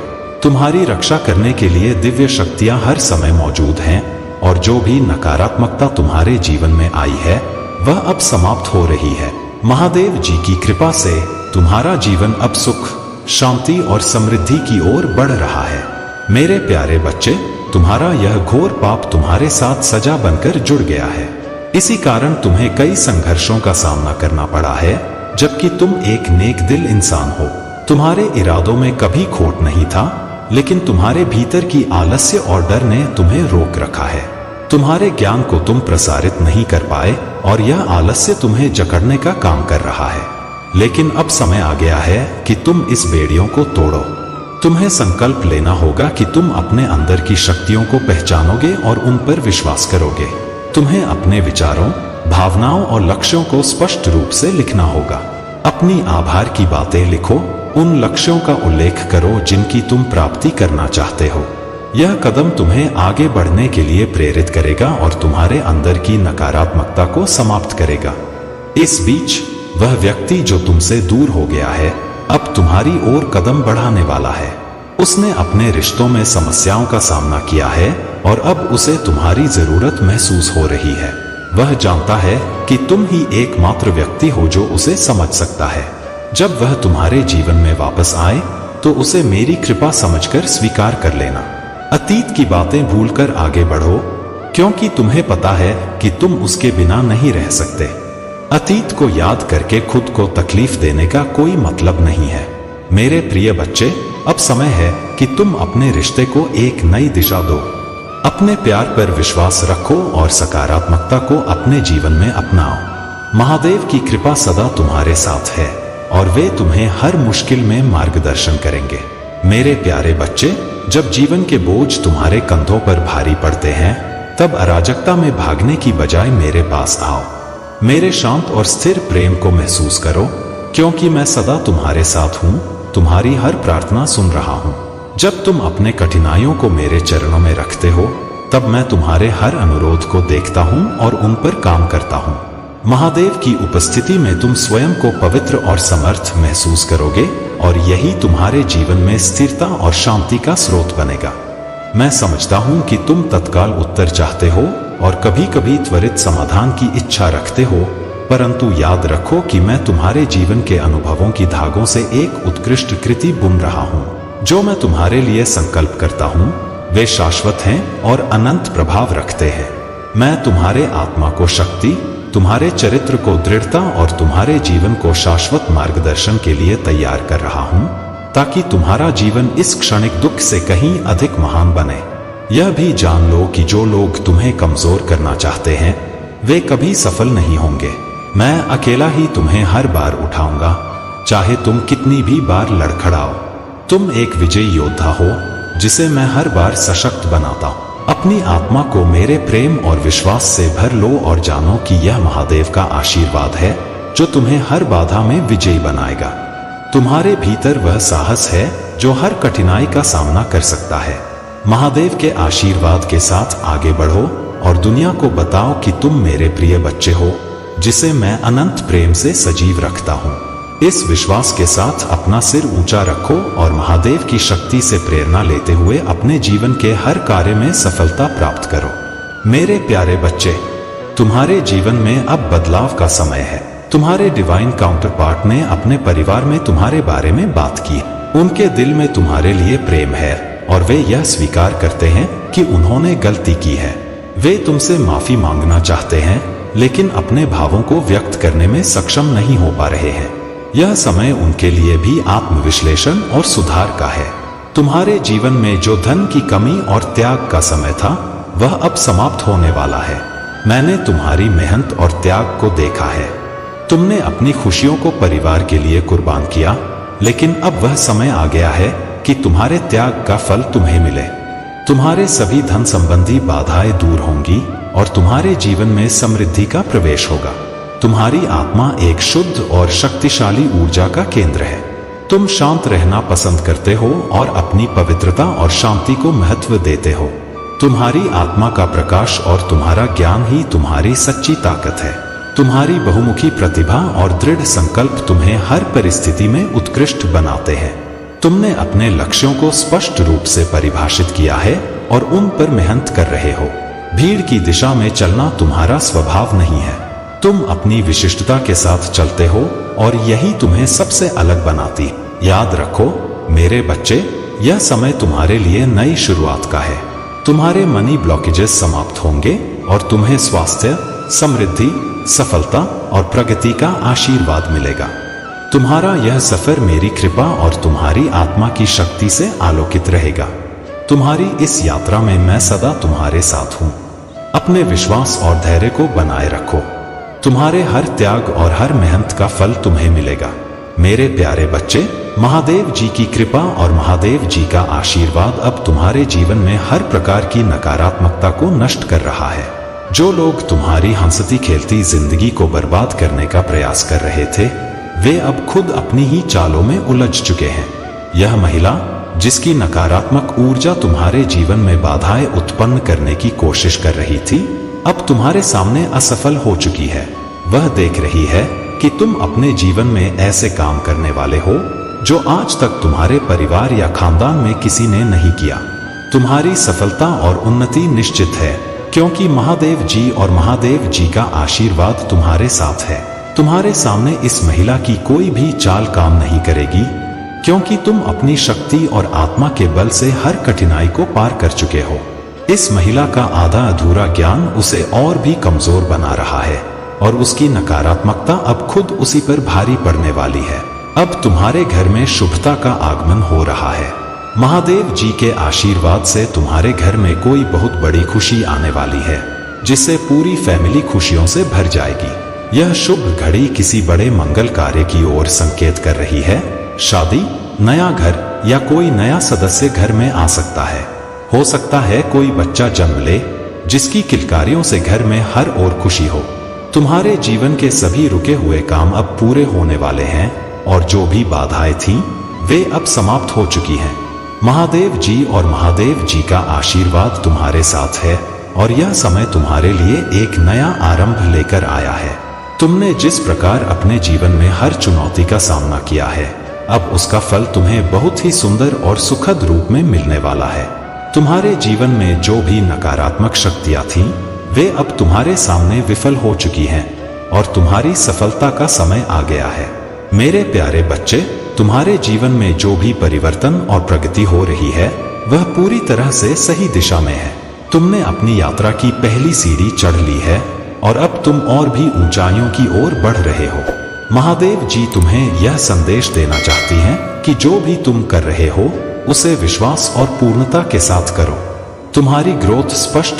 तुम्हारी रक्षा करने के लिए दिव्य शक्तियां हर समय मौजूद हैं और जो भी नकारात्मकता तुम्हारे जीवन में आई है वह अब समाप्त हो रही है। महादेव जी की कृपा से तुम्हारा जीवन अब सुख, शांति और समृद्धि की ओर बढ़ रहा है। मेरे प्यारे बच्चे, तुम्हारा यह घोर पाप तुम्हारे साथ सजा बनकर जुड़ गया है। इसी कारण तुम्हें कई संघर्षों का सामना करना पड़ा है, जबकि तुम एक नेक दिल इंसान हो। तुम्हारे इरादों में कभी खोट नहीं था, लेकिन तुम्हारे भीतर की आलस्य और डर ने तुम्हें रोक रखा है। तुम्हारे ज्ञान को तुम प्रसारित नहीं कर पाए और यह आलस्य तुम्हें जकड़ने का काम कर रहा है। लेकिन अब समय आ गया है कि तुम इस बेड़ियों को तोड़ो। तुम्हें संकल्प लेना होगा कि तुम अपने अंदर की शक्तियों को पहचानोगे और उन पर विश्वास करोगे। तुम्हें अपने विचारों, भावनाओं और लक्ष्यों को स्पष्ट रूप से लिखना होगा। अपनी आभार की बातें लिखो, उन लक्ष्यों का उल्लेख करो जिनकी तुम प्राप्ति करना चाहते हो। यह कदम तुम्हें आगे बढ़ने के लिए प्रेरित करेगा और तुम्हारे अंदर की नकारात्मकता को समाप्त करेगा। इस बीच वह व्यक्ति जो तुमसे दूर हो गया है अब तुम्हारी ओर कदम बढ़ाने वाला है। उसने अपने रिश्तों में समस्याओं का सामना किया है और अब उसे तुम्हारी जरूरत महसूस हो रही है। वह जानता है कि तुम ही एकमात्र व्यक्ति हो जो उसे समझ सकता है। जब वह तुम्हारे जीवन में वापस आए तो उसे मेरी कृपा समझकर स्वीकार कर लेना। अतीत की बातें भूलकर आगे बढ़ो, क्योंकि तुम्हें पता है कि तुम उसके बिना नहीं रह सकते। अतीत को याद करके खुद को तकलीफ देने का कोई मतलब नहीं है। मेरे प्रिय बच्चे, अब समय है कि तुम अपने रिश्ते को एक नई दिशा दो। अपने प्यार पर विश्वास रखो और सकारात्मकता को अपने जीवन में अपनाओ। महादेव की कृपा सदा तुम्हारे साथ है और वे तुम्हें हर मुश्किल में मार्गदर्शन करेंगे। मेरे प्यारे बच्चे, जब जीवन के बोझ तुम्हारे कंधों पर भारी पड़ते हैं तब अराजकता में भागने की बजाय मेरे पास आओ। मेरे शांत और स्थिर प्रेम को महसूस करो, क्योंकि मैं सदा तुम्हारे साथ हूँ, तुम्हारी हर प्रार्थना सुन रहा हूँ। जब तुम अपने कठिनाइयों को मेरे चरणों में रखते हो तब मैं तुम्हारे हर अनुरोध को देखता हूँ और उन पर काम करता हूँ। महादेव की उपस्थिति में तुम स्वयं को पवित्र और समर्थ महसूस करोगे और यही तुम्हारे जीवन में स्थिरता और शांति का स्रोत बनेगा। मैं समझता हूँ कि तुम तत्काल उत्तर चाहते हो और कभी कभी त्वरित समाधान की इच्छा रखते हो, परंतु याद रखो कि मैं तुम्हारे जीवन के अनुभवों की धागों से एक उत्कृष्ट कृति बुन रहा हूँ। जो मैं तुम्हारे लिए संकल्प करता हूँ वे शाश्वत हैं और अनंत प्रभाव रखते हैं। मैं तुम्हारे आत्मा को शक्ति, तुम्हारे चरित्र को दृढ़ता और तुम्हारे जीवन को शाश्वत मार्गदर्शन के लिए तैयार कर रहा हूँ, ताकि तुम्हारा जीवन इस क्षणिक दुख से कहीं अधिक महान बने। यह भी जान लो कि जो लोग तुम्हें कमजोर करना चाहते हैं वे कभी सफल नहीं होंगे। मैं अकेला ही तुम्हें हर बार उठाऊंगा, चाहे तुम कितनी भी बार लड़खड़ाओ। तुम एक विजयी योद्धा हो जिसे मैं हर बार सशक्त बनाता हूँ। अपनी आत्मा को मेरे प्रेम और विश्वास से भर लो और जानो कि यह महादेव का आशीर्वाद है जो तुम्हें हर बाधा में विजयी बनाएगा। तुम्हारे भीतर वह साहस है जो हर कठिनाई का सामना कर सकता है। महादेव के आशीर्वाद के साथ आगे बढ़ो और दुनिया को बताओ कि तुम मेरे प्रिय बच्चे हो, जिसे मैं अनंत प्रेम से सजीव रखता हूँ। इस विश्वास के साथ अपना सिर ऊंचा रखो और महादेव की शक्ति से प्रेरणा लेते हुए अपने जीवन के हर कार्य में सफलता प्राप्त करो। मेरे प्यारे बच्चे, तुम्हारे जीवन में अब बदलाव का समय है। तुम्हारे डिवाइन काउंटर पार्ट ने अपने परिवार में तुम्हारे बारे में बात की। उनके दिल में तुम्हारे लिए प्रेम है और वे यह स्वीकार करते हैं कि उन्होंने गलती की है। वे तुमसे माफी मांगना चाहते हैं, लेकिन अपने भावों को व्यक्त करने में सक्षम नहीं हो पा रहे हैं। यह समय उनके लिए भी आत्मविश्लेषण और सुधार का है। तुम्हारे जीवन में जो धन की कमी और त्याग का समय था वह अब समाप्त होने वाला है। मैंने तुम्हारी मेहनत और त्याग को देखा है। तुमने अपनी खुशियों को परिवार के लिए कुर्बान किया, लेकिन अब वह समय आ गया है कि तुम्हारे त्याग का फल तुम्हें मिले। तुम्हारे सभी धन संबंधी बाधाएं दूर होंगी और तुम्हारे जीवन में समृद्धि का प्रवेश होगा। तुम्हारी आत्मा एक शुद्ध और शक्तिशाली ऊर्जा का केंद्र है। तुम शांत रहना पसंद करते हो और अपनी पवित्रता और शांति को महत्व देते हो। तुम्हारी आत्मा का प्रकाश और तुम्हारा ज्ञान ही तुम्हारी सच्ची ताकत है। तुम्हारी बहुमुखी प्रतिभा और दृढ़ संकल्प तुम्हें हर परिस्थिति में उत्कृष्ट बनाते हैं। तुमने अपने लक्ष्यों को स्पष्ट रूप से परिभाषित किया है और उन पर मेहनत कर रहे हो। भीड़ की दिशा में चलना तुम्हारा स्वभाव नहीं है। तुम अपनी विशिष्टता के साथ चलते हो और यही तुम्हें सबसे अलग बनाती। याद रखो मेरे बच्चे, यह समय तुम्हारे लिए नई शुरुआत का है। तुम्हारे मनी ब्लॉकेजेस समाप्त होंगे और तुम्हें स्वास्थ्य, समृद्धि, सफलता और प्रगति का आशीर्वाद मिलेगा। तुम्हारा यह सफर मेरी कृपा और तुम्हारी आत्मा की शक्ति से आलोकित रहेगा। तुम्हारी इस यात्रा में मैं सदा तुम्हारे साथ हूं। अपने विश्वास और धैर्य को बनाए रखो। तुम्हारे हर त्याग और हर मेहनत का फल तुम्हें मिलेगा। मेरे प्यारे बच्चे, महादेव जी की कृपा और महादेव जी का आशीर्वाद अब तुम्हारे जीवन में हर प्रकार की नकारात्मकता को नष्ट कर रहा है। जो लोग तुम्हारी हंसती खेलती जिंदगी को बर्बाद करने का प्रयास कर रहे थे, वे अब खुद अपनी ही चालों में उलझ चुके हैं। यह महिला जिसकी नकारात्मक ऊर्जा तुम्हारे जीवन में बाधाएं उत्पन्न करने की कोशिश कर रही थी, अब तुम्हारे सामने असफल हो चुकी है। वह देख रही है कि तुम अपने जीवन में ऐसे काम करने वाले हो जो आज तक तुम्हारे परिवार या खानदान में किसी ने नहीं किया। तुम्हारी सफलता और उन्नति निश्चित है, क्योंकि महादेव जी और महादेव जी का आशीर्वाद तुम्हारे साथ है। तुम्हारे सामने इस महिला की कोई भी चाल काम नहीं करेगी, क्योंकि तुम अपनी शक्ति और आत्मा के बल से हर कठिनाई को पार कर चुके हो। इस महिला का आधा अधूरा ज्ञान उसे और भी कमजोर बना रहा है और उसकी नकारात्मकता अब खुद उसी पर भारी पड़ने वाली है। अब तुम्हारे घर में शुभता का आगमन हो रहा है। महादेव जी के आशीर्वाद से तुम्हारे घर में कोई बहुत बड़ी खुशी आने वाली है, जिससे पूरी फैमिली खुशियों से भर जाएगी। यह शुभ घड़ी किसी बड़े मंगल कार्य की ओर संकेत कर रही है। शादी, नया घर या कोई नया सदस्य घर में आ सकता है। हो सकता है कोई बच्चा जन्म ले, जिसकी किलकारियों से घर में हर ओर खुशी हो। तुम्हारे जीवन के सभी रुके हुए काम अब पूरे होने वाले हैं और जो भी बाधाएं थीं, वे अब समाप्त हो चुकी हैं। महादेव जी और महादेव जी का आशीर्वाद तुम्हारे साथ है और यह समय तुम्हारे लिए एक नया आरंभ लेकर आया है। तुमने जिस प्रकार अपने जीवन में हर चुनौती का सामना किया है, अब उसका फल तुम्हें बहुत ही सुंदर और सुखद रूप में मिलने वाला है। तुम्हारे जीवन में जो भी नकारात्मक शक्तियां थीं, वे अब तुम्हारे सामने विफल हो चुकी हैं और तुम्हारी सफलता का समय आ गया है। मेरे प्यारे बच्चे, तुम्हारे जीवन में जो भी परिवर्तन और प्रगति हो रही है, वह पूरी तरह से सही दिशा में है। तुमने अपनी यात्रा की पहली सीढ़ी चढ़ ली है और अब तुम और भी ऊंचाइयों की ओर बढ़ रहे हो। महादेव जी तुम्हें यह संदेश देना चाहती हैं कि जो भी तुम कर रहे हो, उसे विश्वास और पूर्णता के साथ करो। तुम्हारी ग्रोथ स्पष्ट